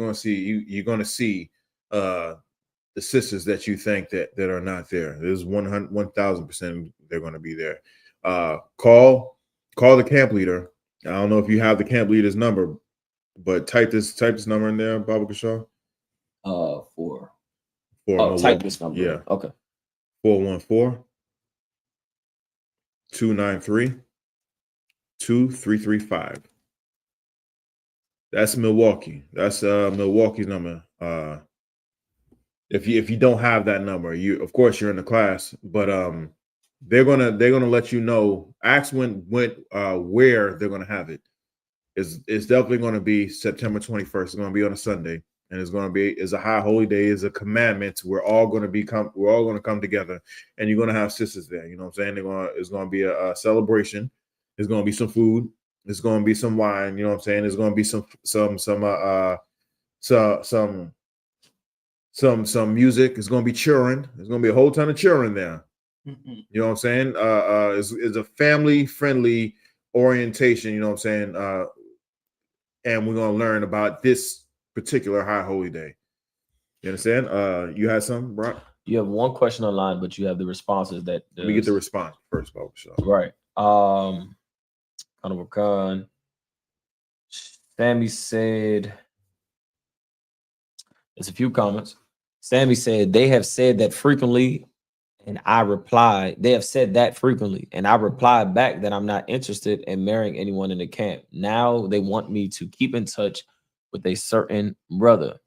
going to see the sisters that you think that are not there. There's 1,000% they're going to be there. Call the camp leader. I don't know if you have the camp leader's number, but type this number in there, Baba Kashaw. Type this number. Yeah. Okay. 414-293-2335. That's Milwaukee. That's Milwaukee's number. If you don't have that number, of course you're in the class, but they're gonna let you know. Ask when where they're gonna have it. It's definitely going to be September 21st. It's going to be on a Sunday, and it's a high holy day. It's a commandment. We're all going to come together, and you're going to have sisters there. You know what I'm saying? It's going to be a celebration. There's going to be some food. There's going to be some wine. You know what I'm saying? There's going to be some music. It's going to be cheering. There's going to be a whole ton of cheering there. You know what I'm saying? It's a family friendly orientation. You know what I'm saying? And we're going to learn about this particular high holy day. You understand? You had some, Brock? You have one question online, but you have the responses that... Let me get the response first, Baba. Right. Sammy said... There's a few comments. Sammy said, they have said that frequently, and I replied, they have said that frequently, and I replied back that I'm not interested in marrying anyone in the camp. Now they want me to keep in touch with a certain brother.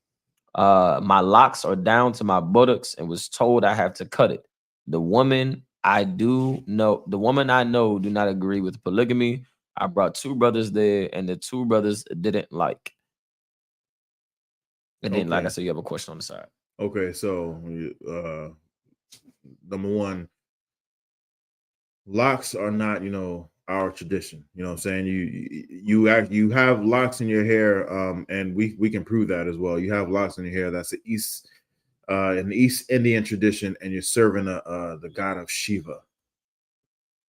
My locks are down to my buttocks and was told I have to cut it. The woman I know do not agree with polygamy. I brought 2 brothers there, and the 2 brothers didn't like. And then, like I said, you have a question on the side. Okay, so number one, locks are not, our tradition. You know what I'm saying? You have locks in your hair, and we can prove that as well. You have locks in your hair. That's in the East Indian tradition, and you're serving the god of Shiva.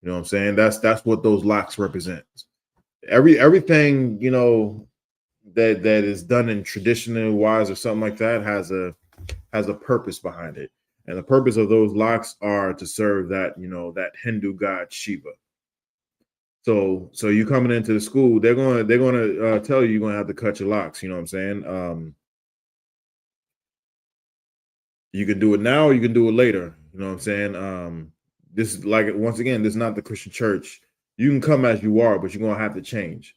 You know what I'm saying? That's what those locks represent. Everything that is done in traditional wise or something like that has a purpose behind it. And the purpose of those locks are to serve that, that Hindu god Shiva. So you coming into the school, they're going to tell you you're going to have to cut your locks. You know what I'm saying? You can do it now, or you can do it later. You know what I'm saying? This is once again, this is not the Christian church You can come as you are, but you're gonna have to change.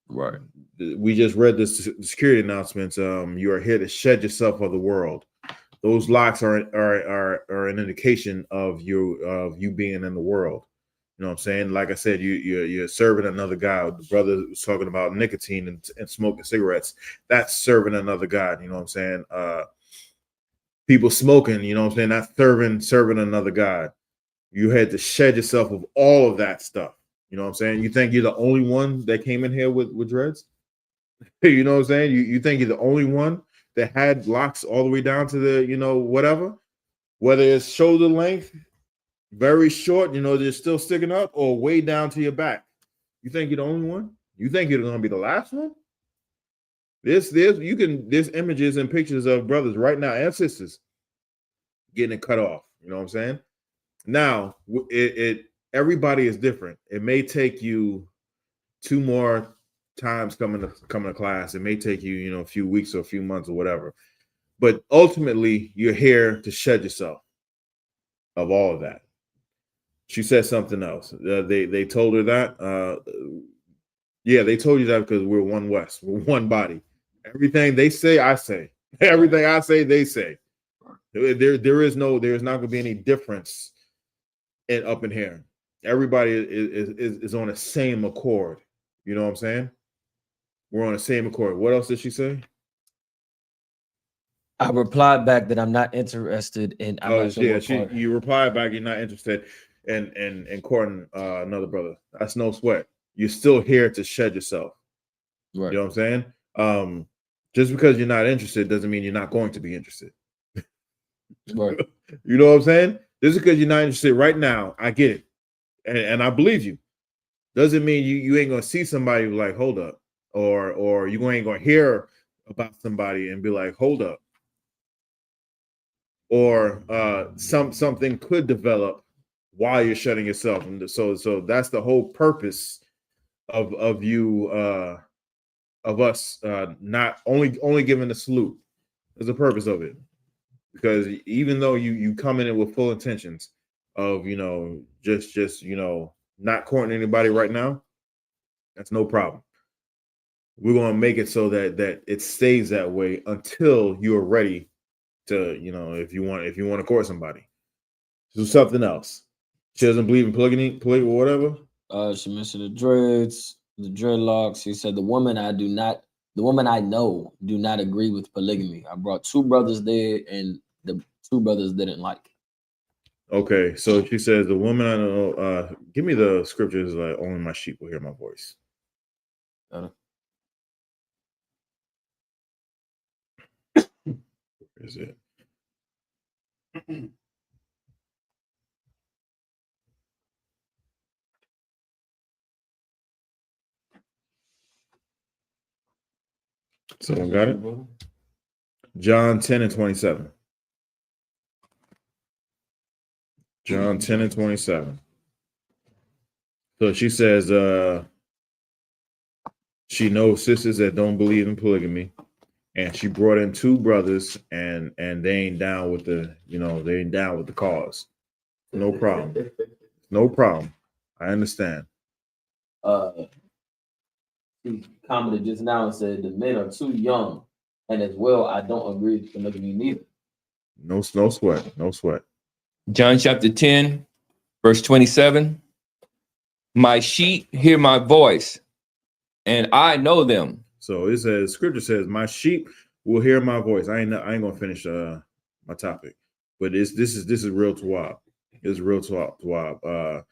Right. We just read the security announcements. You are here to shed yourself of the world. Those locks are an indication of you being in the world. You know what I'm saying? Like I said, you're serving another God. The brother was talking about nicotine and smoking cigarettes. That's serving another God. You know what I'm saying? People smoking, you know what I'm saying? That's serving another God. You had to shed yourself of all of that stuff. You know what I'm saying? You think you're the only one that came in here with dreads? You know what I'm saying? You think you're the only one that had locks all the way down to the, whatever, whether it's shoulder length, very short, they're still sticking up, or way down to your back. You think you're the only one? You think you're going to be the last one? There's images and pictures of brothers right now and sisters getting it cut off. You know what I'm saying? Now, everybody is different. It may take you 2 more times coming to class. It may take you, a few weeks or a few months or whatever. But ultimately, you're here to shed yourself of all of that. She said something else. They told her that. Yeah, they told you that because we're one West. We're one body. Everything they say, I say. Everything I say, they say. There's not going to be any difference up in here. Everybody is on the same accord. You know what I'm saying? We're on the same accord. What else did she say? I replied back that I'm not interested in. You replied back. You're not interested in courting another brother. That's no sweat. You're still here to shed yourself. Right. You know what I'm saying? Just because you're not interested doesn't mean you're not going to be interested. Right. You know what I'm saying? Just because you're not interested right now, I get it, and I believe you. Doesn't mean you ain't gonna see somebody like, hold up, or you ain't gonna hear about somebody and be like, hold up, or something could develop while you're shutting yourself. And so that's the whole purpose of you of us not only giving a salute. There's a purpose of it, because even though you come in with full intentions of just not courting anybody right now, that's no problem. We're gonna make it so that it stays that way until you're ready to, if you want to court somebody. So something else. She doesn't believe in polygamy or whatever. She mentioned the dreads, the dreadlocks. She said the woman I know do not agree with polygamy. I brought 2 brothers there, and the 2 brothers didn't like it. Okay, so she says the woman I know. Give me the scriptures. Like, only my sheep will hear my voice. Where is it? Someone got it? John 10:27. John 10:27. So she says she knows sisters that don't believe in polygamy, and she brought in 2 brothers, and they ain't down with they ain't down with the cause. No problem. No problem. I understand. He commented just now and said the men are too young, and as well, I don't agree with polygamy neither. No sweat. No sweat. John chapter 10, verse 27. My sheep hear my voice, and I know them. So it says, scripture says, my sheep will hear my voice. I ain't gonna finish my topic, but this is real Tawab. It's real Tawab.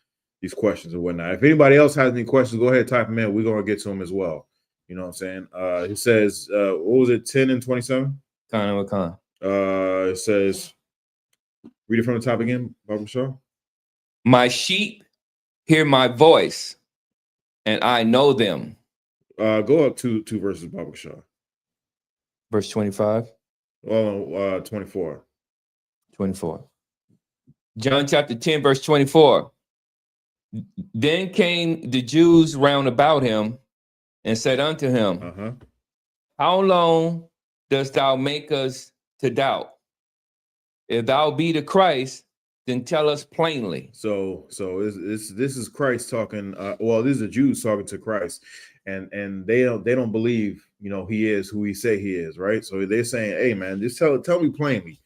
These questions and whatnot. If anybody else has any questions, go ahead and type them in. We're gonna get to them as well. You know what I'm saying? It says, what was it, 10 and 27? It says, read it from the top again, Baba Shaw. My sheep hear my voice, and I know them. Go up two verses, Baba Shaw. Verse 25. 24. 24. John chapter 10, verse 24. Then came the Jews round about him and said unto him, How long dost thou make us to doubt? If thou be the Christ, Then tell us plainly. So this is Christ talking. Well, these are Jews talking to Christ, and they don't believe, you know, he is who he say he is, right? So they're saying, hey man, just tell me plainly.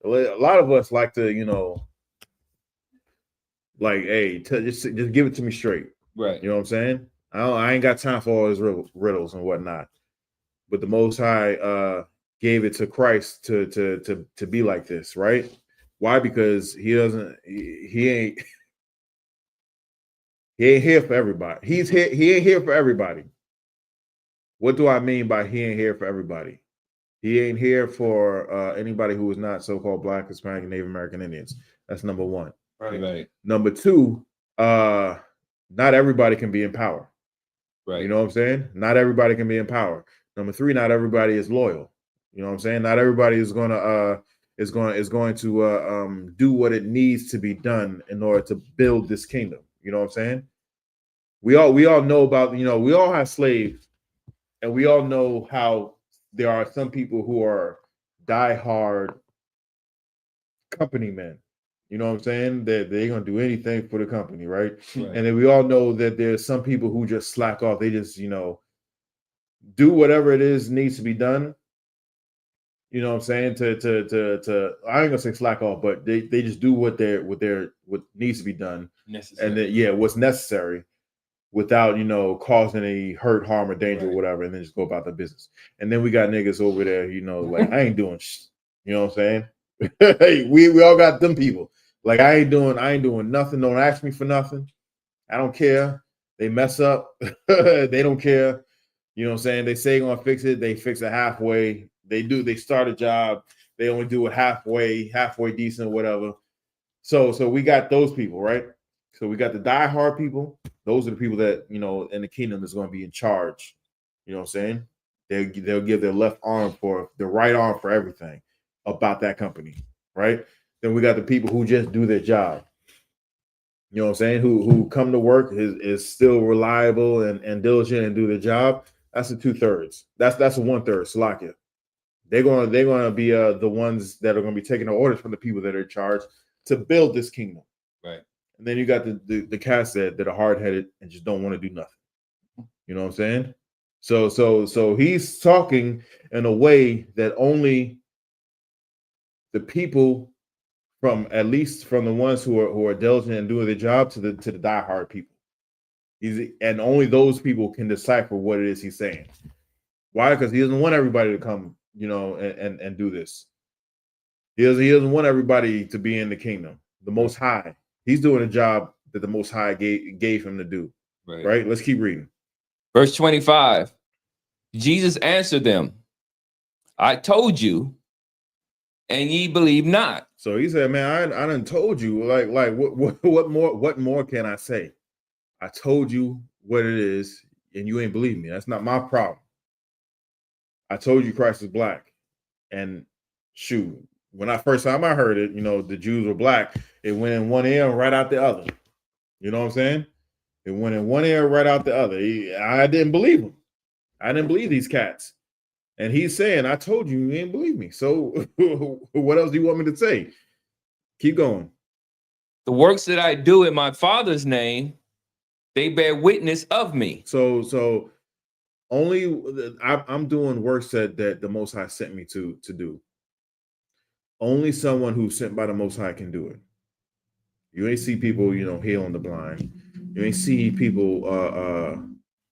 A lot of us like to, you know, like, hey, just give it to me straight, Right. You know what I'm saying? I ain't got time for all his riddles and whatnot. But the Most High gave it to Christ to be like this, right? Why? Because he ain't here for everybody. He ain't here for everybody. What do I mean by he ain't here for everybody? He ain't here for anybody who is not so-called Black, Hispanic, Native American Indians. That's number one. Right. Number two, not everybody can be in power. Right. You know what I'm saying? Not everybody can be in power. Number three, not everybody is loyal. You know what I'm saying? Not everybody is going to do what it needs to be done in order to build this kingdom. You know what I'm saying? We all know about, you know, we all have slaves, and we all know how there are some people who are diehard company men. You know what I'm saying? That they're gonna do anything for the company, right? And then we all know that there's some people who just slack off. They just, you know, do whatever it is needs to be done. You know what I'm saying? To I ain't gonna say slack off, but they just do what needs to be done. Necessary. And then what's necessary, without, you know, causing any hurt, harm, or danger or whatever, and then just go about their business. And then we got niggas over there, you know, like, I ain't doing shit. You know what I'm saying? Hey, we all got them people. Like, I ain't doing nothing. Don't ask me for nothing. I don't care. They mess up. They don't care. You know what I'm saying? They say gonna fix it. They fix it halfway. They start a job. They only do it halfway decent, whatever. So we got those people, right? So we got the diehard people. Those are the people that, you know, in the kingdom is going to be in charge. You know what I'm saying? They'll give their left arm for the right arm for everything about that company, right? Then we got the people who just do their job. You know what I'm saying? Who come to work, is still reliable and diligent and do their job. That's the 2/3. That's a 1/3. Salakia. They're gonna be the ones that are gonna be taking the orders from the people that are in charge to build this kingdom. Right. And then you got the cast that are hard-headed and just don't want to do nothing. You know what I'm saying? So he's talking in a way that only the people, from at least from the ones who are diligent and doing their job, to the diehard people. And only those people can decipher what it is he's saying. Why? Because he doesn't want everybody to come, you know, and do this. He doesn't want everybody to be in the kingdom. The Most High, he's doing a job that the Most High gave him to do. Right? Let's keep reading. Verse 25. Jesus answered them, I told you, and ye believe not. So he said, man, I done told you, like what more can I say? I told you what it is, and you ain't believe me. That's not my problem. I told you Christ is black. And shoot, when first time I heard it, you know, the Jews were black, it went in one ear and right out the other. You know what I'm saying? It went in one ear right out the other. I didn't believe him. I didn't believe these cats. And he's saying, I told you, you didn't believe me. So what else do you want me to say? Keep going. The works that I do in my Father's name, they bear witness of me. So only I'm doing works that the Most High sent me to do. Only someone who's sent by the Most High can do it. You ain't see people, you know, healing the blind. You ain't see people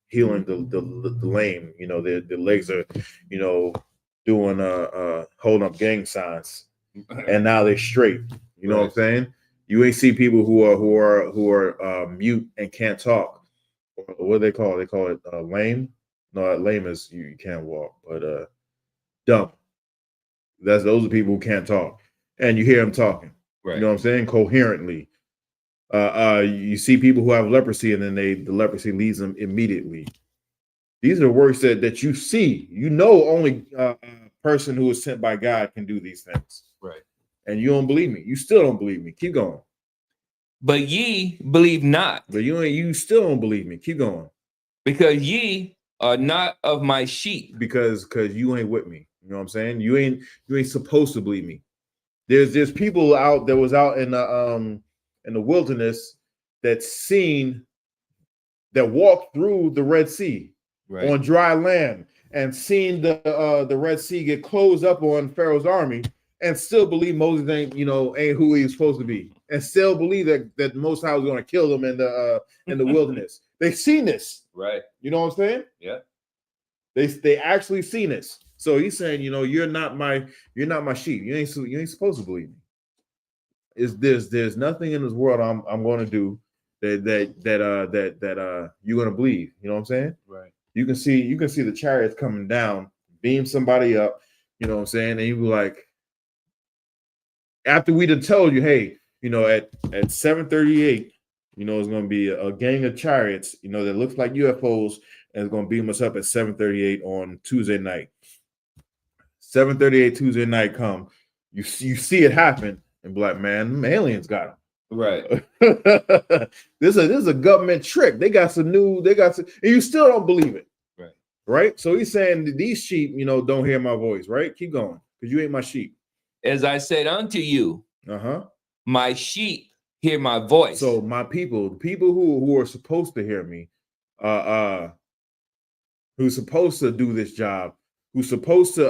healing the lame. You know, their legs are, you know, doing holding up gang signs, and now they're straight. You know what I'm saying? You ain't see people who are mute and can't talk. What do they call it? They call it lame. No, lame is you can't walk, but dumb. Those are people who can't talk, and you hear them talking. Right. You know what I'm saying? Coherently. You see people who have leprosy, and then the leprosy leaves them immediately. These are the works that you see. You know, only a person who is sent by God can do these things. Right. And you don't believe me. You still don't believe me. Keep going. But ye believe not. But you still don't believe me. Keep going. Because ye are not of my sheep. Because you ain't with me. You know what I'm saying? You ain't supposed to believe me. There's people out that was out in the wilderness that walked through the Red Sea on dry land and seen the Red Sea get closed up on Pharaoh's army and still believe Moses ain't who he's supposed to be, and still believe that Most High was going to kill them in the wilderness. They seen this, right? You know what I'm saying? Yeah. They actually seen this. So he's saying, you're not my sheep. You ain't supposed to believe me. There's nothing in this world I'm going to do that you're going to believe. You know what I'm saying? Right. You can see the chariots coming down, beam somebody up. You know what I'm saying? And you be like, after we done told you, hey, at 7:38, it's going to be a gang of chariots, that looks like UFOs, and it's going to beam us up at 7:38 on Tuesday night. 7:38 Tuesday night come, you see it happen, and be like, man, aliens got them. Right. This is a government trick. They got some, and you still don't believe it. Right. Right. So he's saying that these sheep, don't hear my voice. Right. Keep going, because you ain't my sheep. As I said unto you, my sheep hear my voice. So my people, the people who are supposed to hear me, who's supposed to do this job, who's supposed to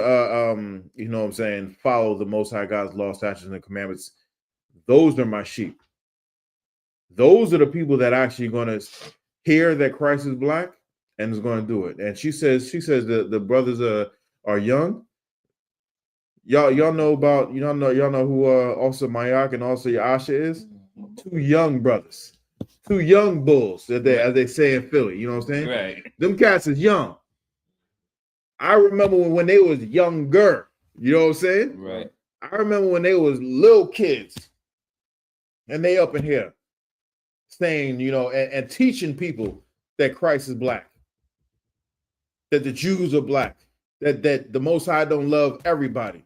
follow the Most High God's law, statutes, and commandments, those are my sheep. Those are the people that actually going to hear that Christ is black and is going to do it. And she says the brothers are young. Y'all know about y'all know who also Mayak and also Yasha is? Two young brothers, two young bulls, as they say in Philly. You know what I'm saying? Right. Them cats is young. I remember when they was younger. You know what I'm saying? Right. I remember when they was little kids, and they up in here saying, and teaching people that Christ is black, that the Jews are black, that the Most High don't love everybody.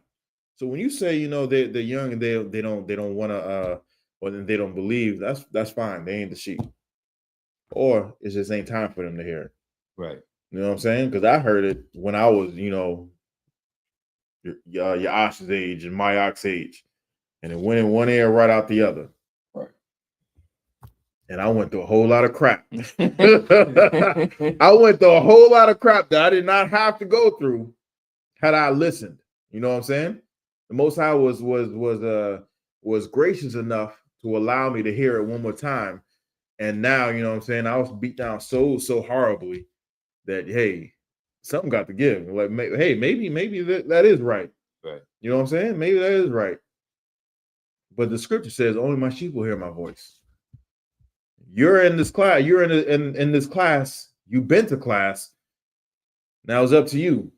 So when you say, they're young and they don't want to, or they don't believe, that's fine. They ain't the sheep, or it just ain't time for them to hear it. Right. You know what I'm saying? Because I heard it when I was, your Ash's age and Mayak's age, and it went in one ear right out the other. Right. And I went through a whole lot of crap. I went through a whole lot of crap that I did not have to go through had I listened. You know what I'm saying? The Most High was gracious enough to allow me to hear it one more time. And now, you know what I'm saying, I was beat down so horribly that, hey, something got to give. Like, hey, maybe that is right. Right. You know what I'm saying? Maybe that is right. But the scripture says only my sheep will hear my voice. You're in this class. You're in this class. You've been to class. Now it's up to you.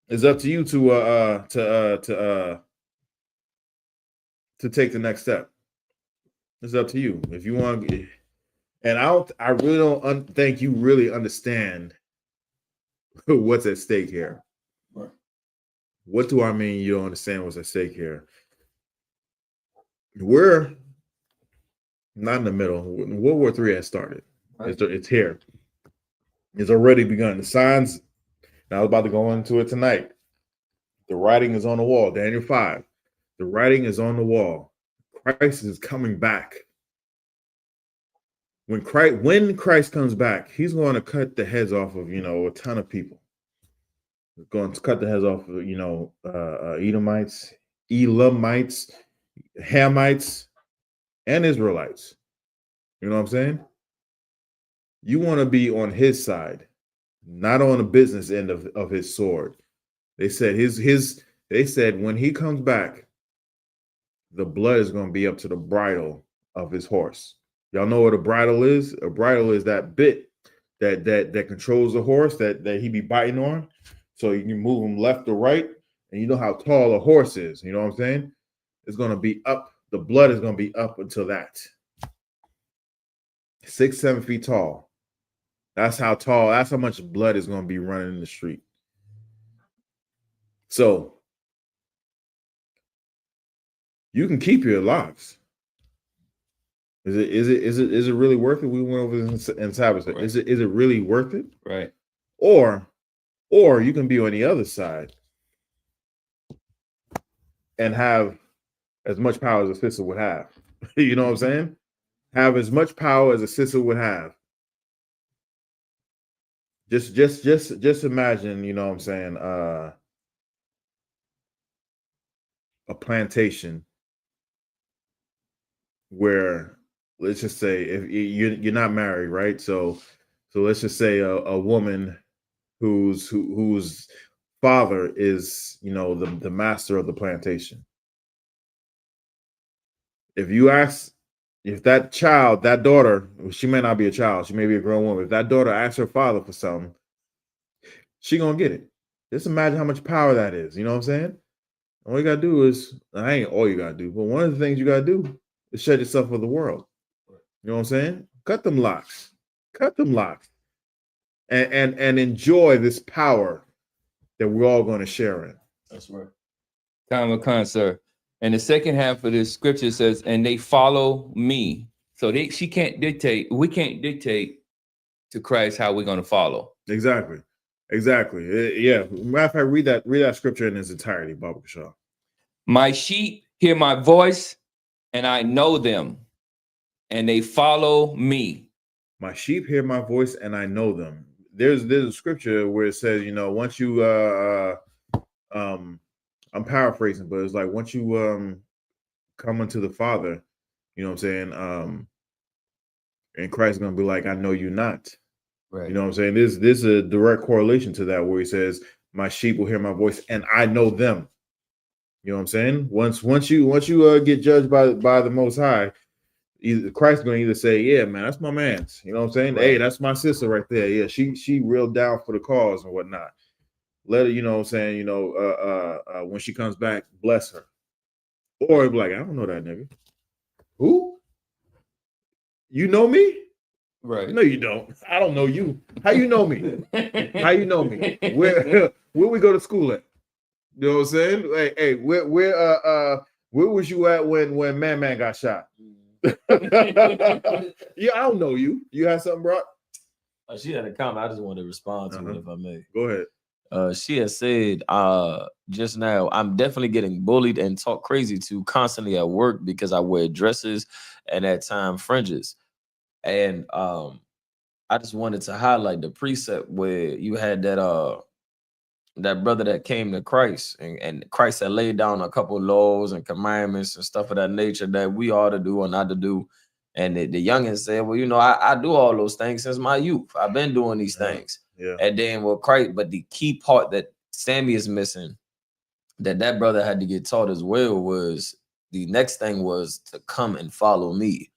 It's up to you to take the next step. It's up to you if you want. And I really don't think you really understand what's at stake here. Right. What do I mean you don't understand what's at stake here? We're not in the middle. World War III has started. Right. It's here. It's already begun. The signs, and I was about to go into it tonight. The writing is on the wall. Daniel 5. The writing is on the wall. Christ is coming back. When Christ comes back, he's going to cut the heads off of, a ton of people. He's going to cut the heads off of, Edomites, Elamites, Hamites, and Israelites. You know what I'm saying? You want to be on his side, not on the business end of his sword. They said they said when he comes back, the blood is going to be up to the bridle of his horse. Y'all know what a bridle is? A bridle is that bit that controls the horse that he be biting on. So you can move him left or right. And you know how tall a horse is. You know what I'm saying? It's going to be up. The blood is going to be up until that. 6-7 feet tall. That's how tall. That's how much blood is going to be running in the street. So you can keep your locks. Is it really worth it? We went over this in Sabbath. Right. Is it really worth it? Right. Or you can be on the other side and have as much power as a sister would have. You know what I'm saying? Have as much power as a sister would have. Just imagine, you know what I'm saying, a plantation where, let's just say, if you're not married, right? So let's just say a woman whose father is, you know, the master of the plantation. If you ask, if that child, that daughter, she may not be a child, she may be a grown woman. If that daughter asks her father for something, she gonna get it. Just imagine how much power that is. You know what I'm saying? All you gotta do is, I ain't all you gotta do, but one of the things you gotta do is shed yourself for the world. You know what I'm saying? Cut them locks, and enjoy this power that we're all going to share in. That's right. Time of concert. And the second half of the scripture says, and they follow me. So she can't dictate, we can't dictate to Christ how we're going to follow. Exactly. Yeah. Matter of fact, read that scripture in its entirety, Baba Kashaw. My sheep hear my voice, and I know them, and they follow me. My sheep hear my voice, and I know them. There's a scripture where it says, you know, once you I'm paraphrasing, but it's like once you come unto the Father, you know what I'm saying, and Christ's gonna be like, I know you not. Right. You know what I'm saying? There's a direct correlation to that where he says, my sheep will hear my voice and I know them. You know what I'm saying? Once you get judged by the Most High, Christ's going to either say, yeah, man, that's my man's. You know what I'm saying? Right. Hey, that's my sister right there. Yeah, she real down for the cause and whatnot. Let her, you know what I'm saying, you know, when she comes back, bless her. Or be like, I don't know that nigga. Who? You know me? Right. No, you don't. I don't know you. How you know me? How you know me? Where we go to school at? You know what I'm saying? Hey, where was you at when Man got shot? Yeah, I don't know you. You had something, bro? She had a comment. I just wanted to respond to it, if I may. Go ahead. She has said just now, I'm definitely getting bullied and talked crazy to constantly at work because I wear dresses and at times fringes. And I just wanted to highlight the precept where you had that brother that came to Christ, and Christ had laid down a couple of laws and commandments and stuff of that nature that we ought to do or not to do. And the youngin said, well, you know, I do all those things since my youth. I've been doing these things. Yeah. And then Christ, but the key part that Sammy is missing, that brother had to get taught as well, was the next thing was to come and follow me.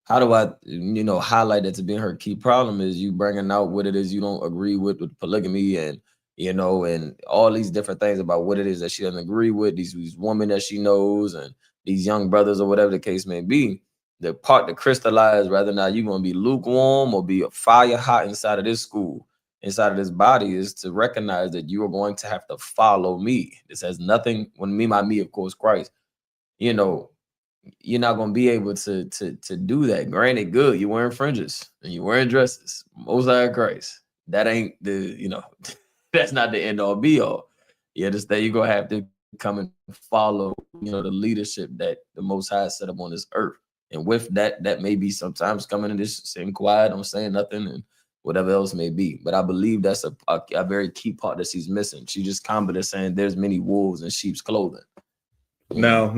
How do I, you know, highlight that to being her key problem is you bringing out what it is you don't agree with polygamy and, you know, and all these different things about what it is that she doesn't agree with, these women that she knows and these young brothers or whatever the case may be. The part to crystallize whether or not you're going to be lukewarm or be a fire hot inside of this school, inside of this body, is to recognize that you are going to have to follow me. This has nothing, when me, by me, of course, Christ, you know, you're not going to be able to do that. Granted, good, you're wearing fringes and you're wearing dresses. Most High Christ. That ain't the, you know, that's not the end all be all. You understand? You're going to have to come and follow, you know, the leadership that the Most High set up on this earth. And with that, that may be sometimes coming in just sitting quiet, don't saying nothing, and whatever else may be. But I believe that's a very key part that she's missing. She just commented saying there's many wolves in sheep's clothing. Now,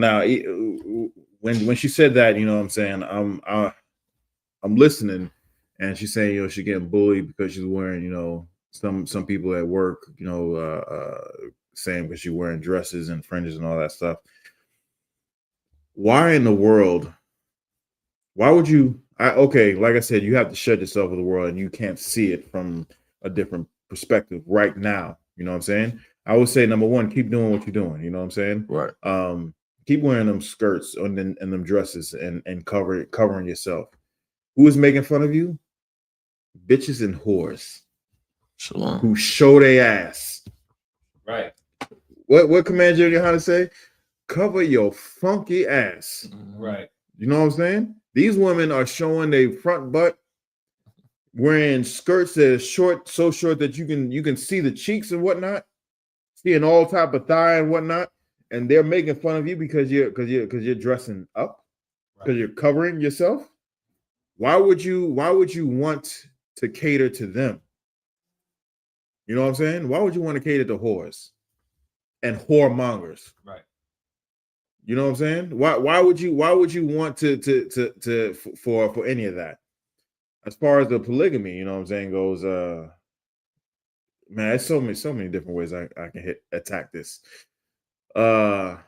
when she said that, you know what I'm saying, I'm listening, and she's saying, you know, she's getting bullied because she's wearing, you know, some people at work, you know, saying because she's wearing dresses and fringes and all that stuff. Why in the world? Why would you? Okay, like I said, you have to shut yourself with the world, and you can't see it from a different perspective right now. You know what I'm saying? I would say, number one, keep doing what you're doing. You know what I'm saying? Right. Keep wearing them skirts and them dresses and covering yourself. Who is making fun of you? Bitches and whores. Shalom. Who show their ass. Right. What command you Yahanna say? Cover your funky ass. Right. You know what I'm saying? These women are showing their front butt, wearing skirts that are short, so short that you can see the cheeks and whatnot, seeing all type of thigh and whatnot. and they're making fun of you because you're dressing up, because you're covering yourself. Why would you want to cater to them? You know what I'm saying? Why would you want to cater to whores and whoremongers? Right. You know what I'm saying? Why would you want to for any of that? As far as the polygamy, you know what I'm saying, goes, man, there's so many different ways I can attack this. Number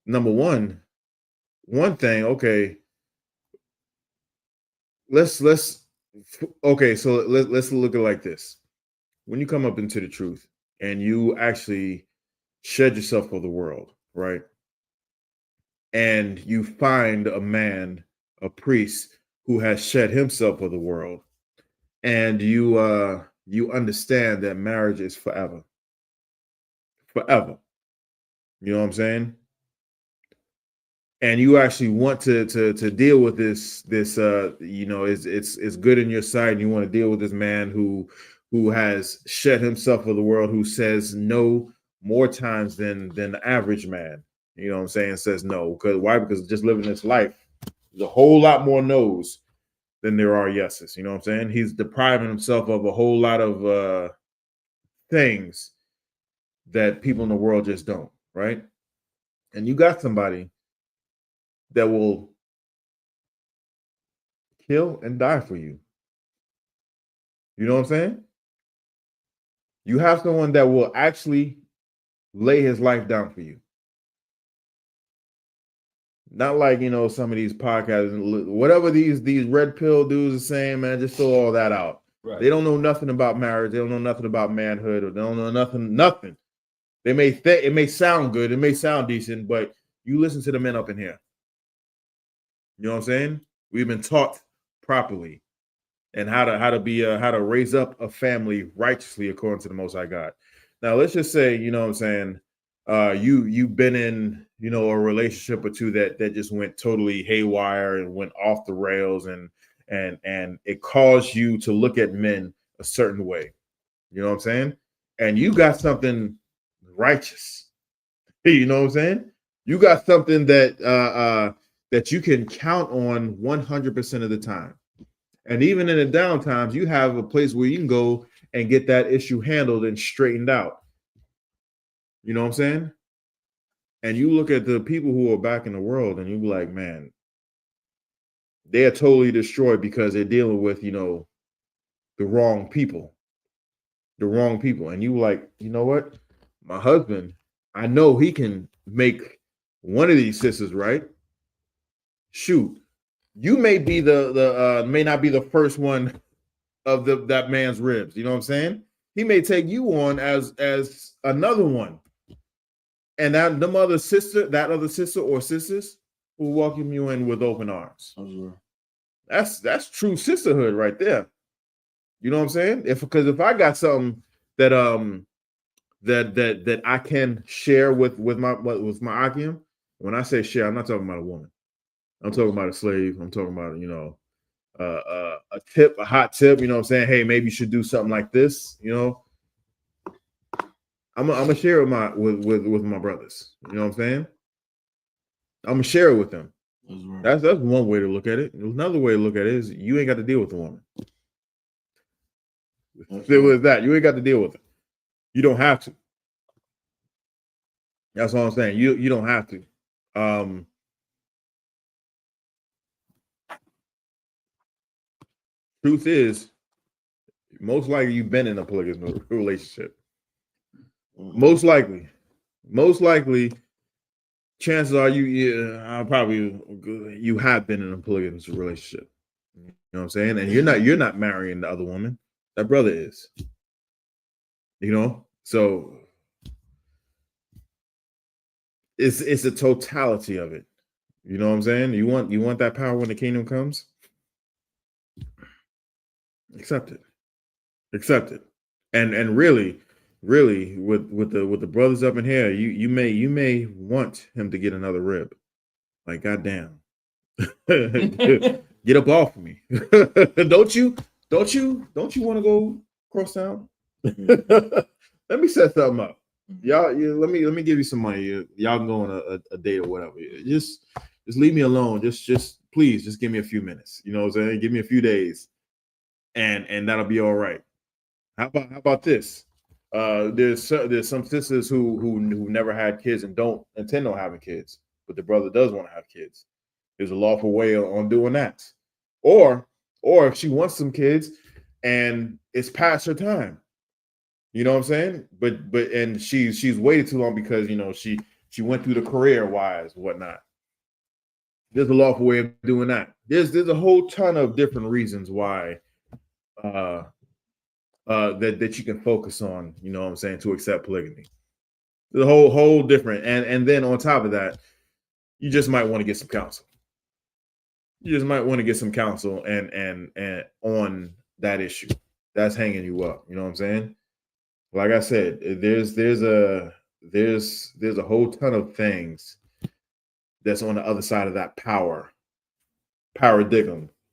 one thing, okay. Let's okay, so let's look at it like this. When you come up into the truth and you actually shed yourself for the world, right? And you find a man, a priest who has shed himself for the world, and you understand that marriage is forever. Forever. You know what I'm saying? And you actually want to deal with this you know, it's good in your sight, and you want to deal with this man who has shed himself for the world, who says no more times than the average man. You know what I'm saying? Says no. Because why? Because just living this life, there's a whole lot more no's than there are yeses. You know what I'm saying? He's depriving himself of a whole lot of things that people in the world just don't, right? And you got somebody that will kill and die for you. You know what I'm saying? You have someone that will actually lay his life down for you. Not like, you know, some of these podcasts, whatever these red pill dudes are saying, man, just throw all that out. Right. They don't know nothing about marriage. They don't know nothing about manhood, or they don't know nothing. They may it may sound good, it may sound decent, but you listen to the men up in here. You know what I'm saying? We've been taught properly, and how to raise up a family righteously according to the Most High God. Now, let's just say, you know what I'm saying, you've been in, you know, a relationship or two that just went totally haywire and went off the rails, and it caused you to look at men a certain way. You know what I'm saying? And you got something righteous. You know what I'm saying? You got something that that you can count on 100% of the time. And even in the down times, you have a place where you can go and get that issue handled and straightened out. You know what I'm saying? And you look at the people who are back in the world, and you be like, man, they are totally destroyed because they're dealing with, you know, the wrong people. The wrong people. And you like, you know what? My husband, I know he can make one of these sisters right. Shoot, you may be may not be the first one of that man's ribs. You know what I'm saying? He may take you on as another one, and that other sister or sisters will welcome you in with open arms. That's true sisterhood right there. You know what I'm saying? Because if I got something that that I can share with my Akim, when I say share, I'm not talking about a woman. I'm talking about a slave. I'm talking about, you know, a tip, a hot tip. You know what I'm saying? Hey, maybe you should do something like this. You know, I'm gonna share it with my brothers. You know what I'm saying? I'm gonna share it with them. That's one way to look at it. Another way to look at it is you ain't got to deal with the woman. There was that. You ain't got to deal with it. You don't have to. That's all I'm saying. You don't have to. Truth is, most likely you've been in a polygamous relationship. Most likely, chances are you have been in a polygamous relationship. You know what I'm saying? And you're not marrying the other woman. That brother is. You know, so it's the totality of it. You know what I'm saying? You want that power when the kingdom comes? Accept it. And really with the brothers up in here, you may want him to get another rib. Like, goddamn. Get up off of me. Don't you want to go cross town? Let me set something up. Y'all, let me give you some money. Y'all can go on a date or whatever. Just leave me alone. Just please, just give me a few minutes. You know what I'm saying? Give me a few days, and that'll be all right. How about this? There's some sisters who never had kids and don't intend on having kids, but the brother does want to have kids. There's a lawful way on doing that. Or if she wants some kids and it's past her time. You know what I'm saying? But and she's waited too long because she went through the career wise whatnot. There's a lawful way of doing that. There's a whole ton of different reasons why that you can focus on, you know what I'm saying, to accept polygamy. The whole different, and then on top of that, you just might want to get some counsel. You just might want to get some counsel and on that issue that's hanging you up. You know what I'm saying? Like I said, there's a whole ton of things that's on the other side of that paradigm.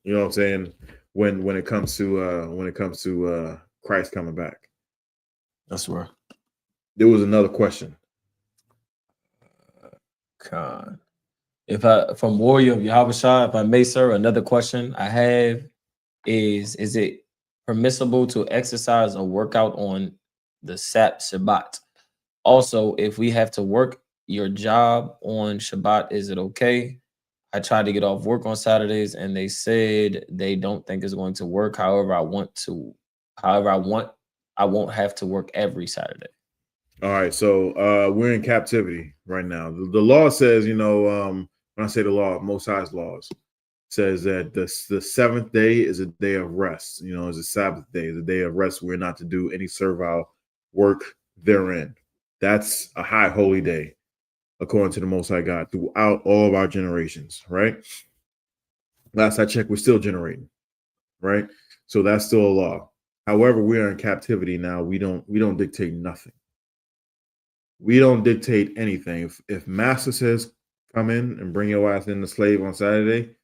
You know what I'm saying? When it comes to Christ coming back. That's right. There was another question. Khan. From Warrior of Yahushua, if I may, sir, another question I have is it permissible to exercise or work out on the Shabbat? Also, if we have to work your job on Shabbat, is it okay? I tried to get off work on Saturdays and they said they don't think it's going to work. However, I won't have to work every Saturday. All right, so we're in captivity right now. The law says, when I say the law, Most High's laws says that the seventh day is a day of rest. It's a Sabbath day, it's a day of rest. We're not to do any servile work therein. That's a high holy day, according to the Most High God, throughout all of our generations, right? Last I checked, we're still generating, right? So that's still a law. However, we are in captivity now. We don't dictate nothing. We don't dictate anything. If Master says, come in and bring your ass in the slave on Saturday,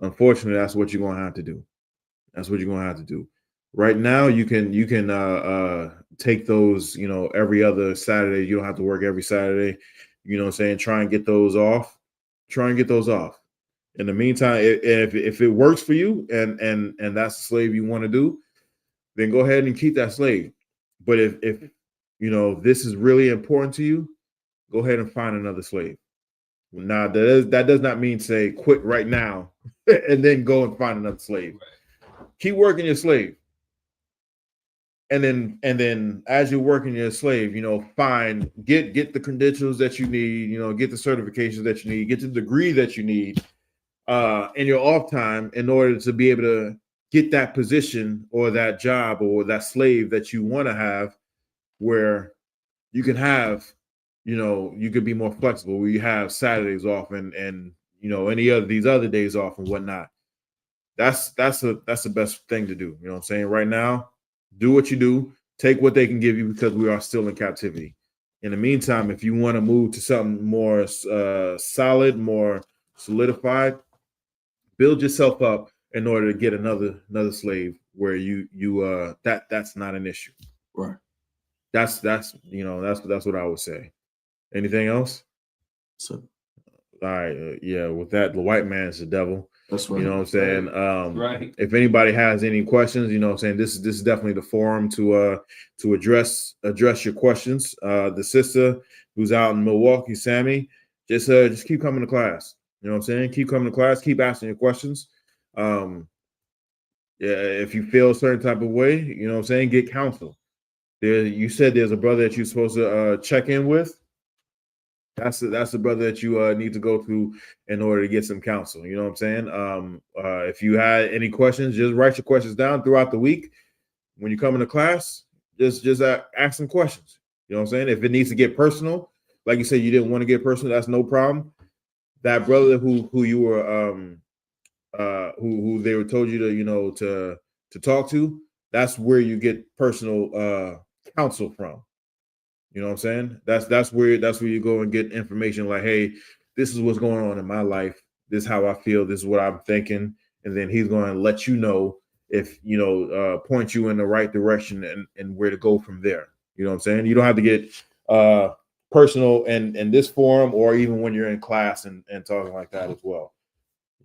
unfortunately, that's what you're going to have to do. That's what you're going to have to do. Right now, you can take those, every other Saturday. You don't have to work every Saturday. You know what I'm saying? Try and get those off. In the meantime, if it works for you and that's the slave you want to do, then go ahead and keep that slave. But if this is really important to you, go ahead and find another slave. Now, that does not mean say quit right now and then go and find another slave. Keep working your slave. And then as you're working your slave, get the credentials that you need, get the certifications that you need, get the degree that you need in your off time in order to be able to get that position or that job or that slave that you want to have, where you can have, you could be more flexible, where you have Saturdays off and any of these other days off and whatnot. That's the best thing to do. You know what I'm saying? Right now, do what you do, take what they can give you, because we are still in captivity. In the meantime, if you want to move to something more solid, more solidified, build yourself up in order to get another slave where that's not an issue. Right. That's what I would say. Anything else? So, all right, yeah. With that, the white man is the devil. That's right. You know what I'm saying? Right. If anybody has any questions, you know what I'm saying, this is definitely the forum to address your questions. The sister who's out in Milwaukee, Sammy, just keep coming to class. You know what I'm saying? Keep coming to class, keep asking your questions. Yeah, if you feel a certain type of way, you know what I'm saying, get counsel. You said there's a brother that you're supposed to check in with. That's the brother that you need to go through in order to get some counsel. You know what I'm saying? If you had any questions, just write your questions down throughout the week. When you come into class, just ask some questions. You know what I'm saying? If it needs to get personal, like you said, you didn't want to get personal, that's no problem. That brother who you were who they were told you to talk to, that's where you get personal counsel from. You know what I'm saying? That's where you go and get information like, hey, this is what's going on in my life. This is how I feel. This is what I'm thinking. And then he's going to let you know if, point you in the right direction and where to go from there. You know what I'm saying? You don't have to get personal in this forum, or even when you're in class and talking like that as well.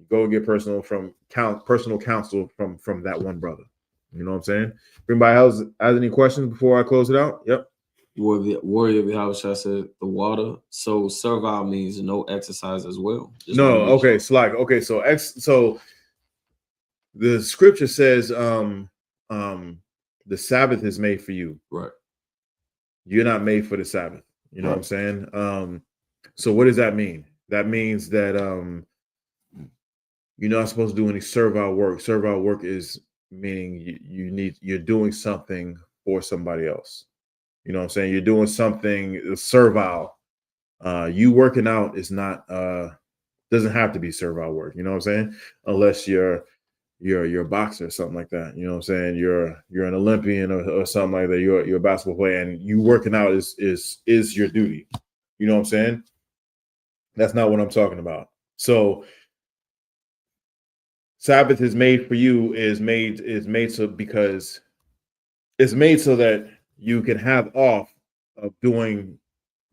Go and get personal counsel from that one brother. You know what I'm saying? If anybody else has any questions before I close it out? Yep. Warrior Yahushua said the water. So servile means no exercise as well. No, okay, Slack. Okay, so the scripture says the Sabbath is made for you. Right. You're not made for the Sabbath. You know what I'm saying? So what does that mean? That means that you're not supposed to do any servile work. Servile work is meaning you're doing something for somebody else. You know what I'm saying? You're doing something servile. You working out is not doesn't have to be servile work. You know what I'm saying? Unless you're a boxer or something like that. You know what I'm saying? You're an Olympian or something like that. You're a basketball player, and you working out is your duty. You know what I'm saying? That's not what I'm talking about. So Sabbath is made for you is made so because it's made so that you can have off of doing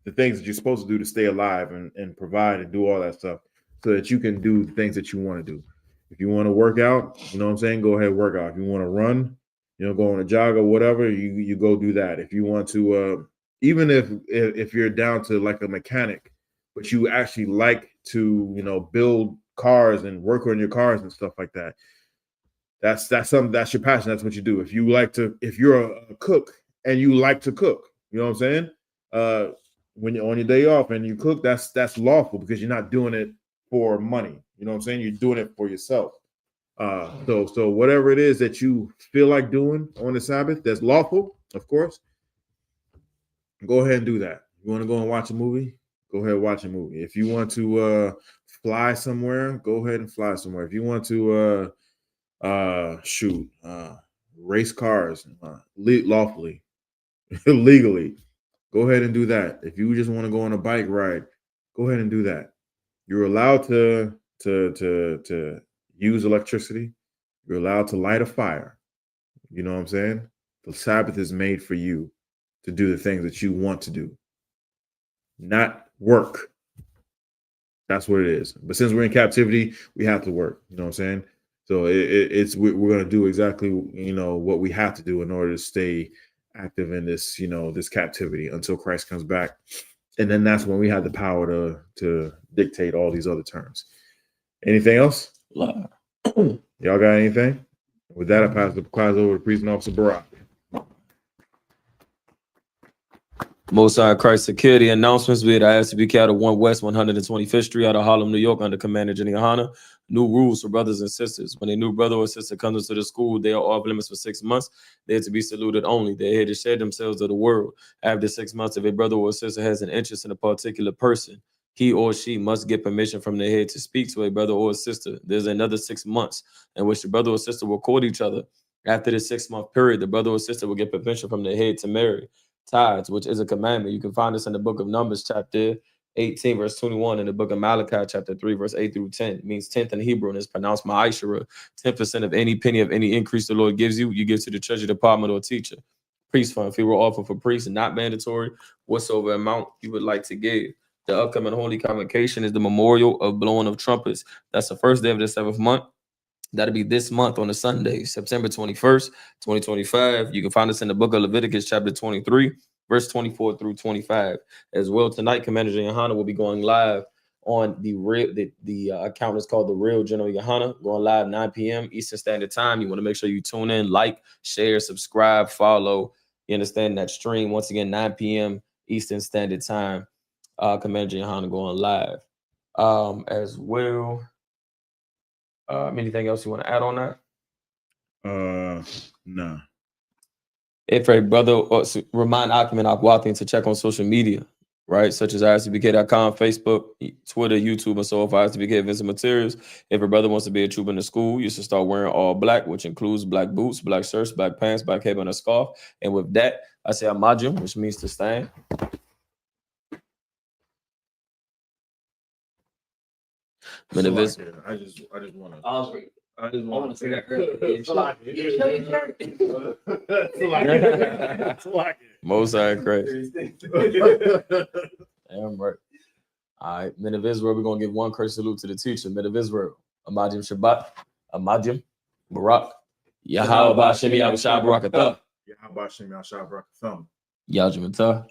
the things that you're supposed to do to stay alive and provide and do all that stuff, so that you can do the things that you want to do. If you want to work out, you know what I'm saying, go ahead and work out. If you want to run, go on a jog or whatever, you go do that. If you want to, even if you're down to like a mechanic, but you actually like to, build cars and work on your cars and stuff like that, that's something, that's your passion. That's what you do. If you're a cook and you like to cook, you know what I'm saying? When you're on your day off and you cook, that's lawful because you're not doing it for money. You know what I'm saying? You're doing it for yourself. So whatever it is that you feel like doing on the Sabbath, that's lawful, of course. Go ahead and do that. You want to go and watch a movie? Go ahead and watch a movie. If you want to fly somewhere, go ahead and fly somewhere. If you want to race cars lawfully, legally, go ahead and do that. If you just want to go on a bike ride, go ahead and do that. You're allowed to use electricity. You're allowed to light a fire. You know what I'm saying? The Sabbath is made for you to do the things that you want to do, not work. That's what it is. But since we're in captivity, we have to work. You know what I'm saying? So we're going to do exactly what we have to do in order to stay active in this this captivity until Christ comes back, and then that's when we have the power to dictate all these other terms. Anything else? Y'all got anything? With that, I pass the class over to Priest and Officer Barack. Most High Christ security announcements. We at I.S.U.P.K out of 1 West 125th Street out of Harlem, New York, under Commander Yahanna. New rules for brothers and sisters. When a new brother or sister comes into the school, they are off limits for 6 months. They are to be saluted only. They're here to share themselves of the world. After 6 months, if a brother or sister has an interest in a particular person, he or she must get permission from their head to speak to a brother or sister. There's another 6 months in which the brother or sister will court each other. After the 6 month period, the brother or sister will get permission from their head to marry. Tithes, which is a commandment. You can find this in the book of Numbers, chapter 18, verse 21, in the book of Malachi, chapter 3, verse 8 through 10. It means 10th in Hebrew, and it's pronounced ma'ashara. 10% of any penny of any increase the Lord gives you, you give to the treasury department or teacher. Priest fund, if you were offered for priests, not mandatory, whatsoever amount you would like to give. The upcoming holy convocation is the memorial of blowing of trumpets. That's the first day of the 7th month. That'll be this month on a Sunday, September 21st, 2025. You can find us in the book of Leviticus, chapter 23, verse 24 through 25. As well, tonight, Commander Yahanna will be going live on the account is called The Real General Yahanna, going live 9 p.m. Eastern Standard Time. You want to make sure you tune in, like, share, subscribe, follow. You understand that stream, once again, 9 p.m. Eastern Standard Time. Commander Yahanna going live. As well. Anything else you want to add on that? No. If a brother, remind Akim and Akwathin to check on social media, right? Such as ISUPK.com, Facebook, Twitter, YouTube, and so forth. ISUPK events and materials. If a brother wants to be a trooper in the school, you should start wearing all black, which includes black boots, black shirts, black pants, black cape, and a scarf. And with that, I say Amajim, which means to stand. I just want to I just want to say that Most High Christ. Damn right. All right, men of Israel, we're gonna give one curse salute to the teacher. Men of Israel, Amadim Shabbat, Amadim Barak, Yahweh Bashem Yahushua Barakatah, Yahweh Shem Yahshua Barakatah. Yajimata,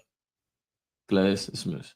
Glass dismissed.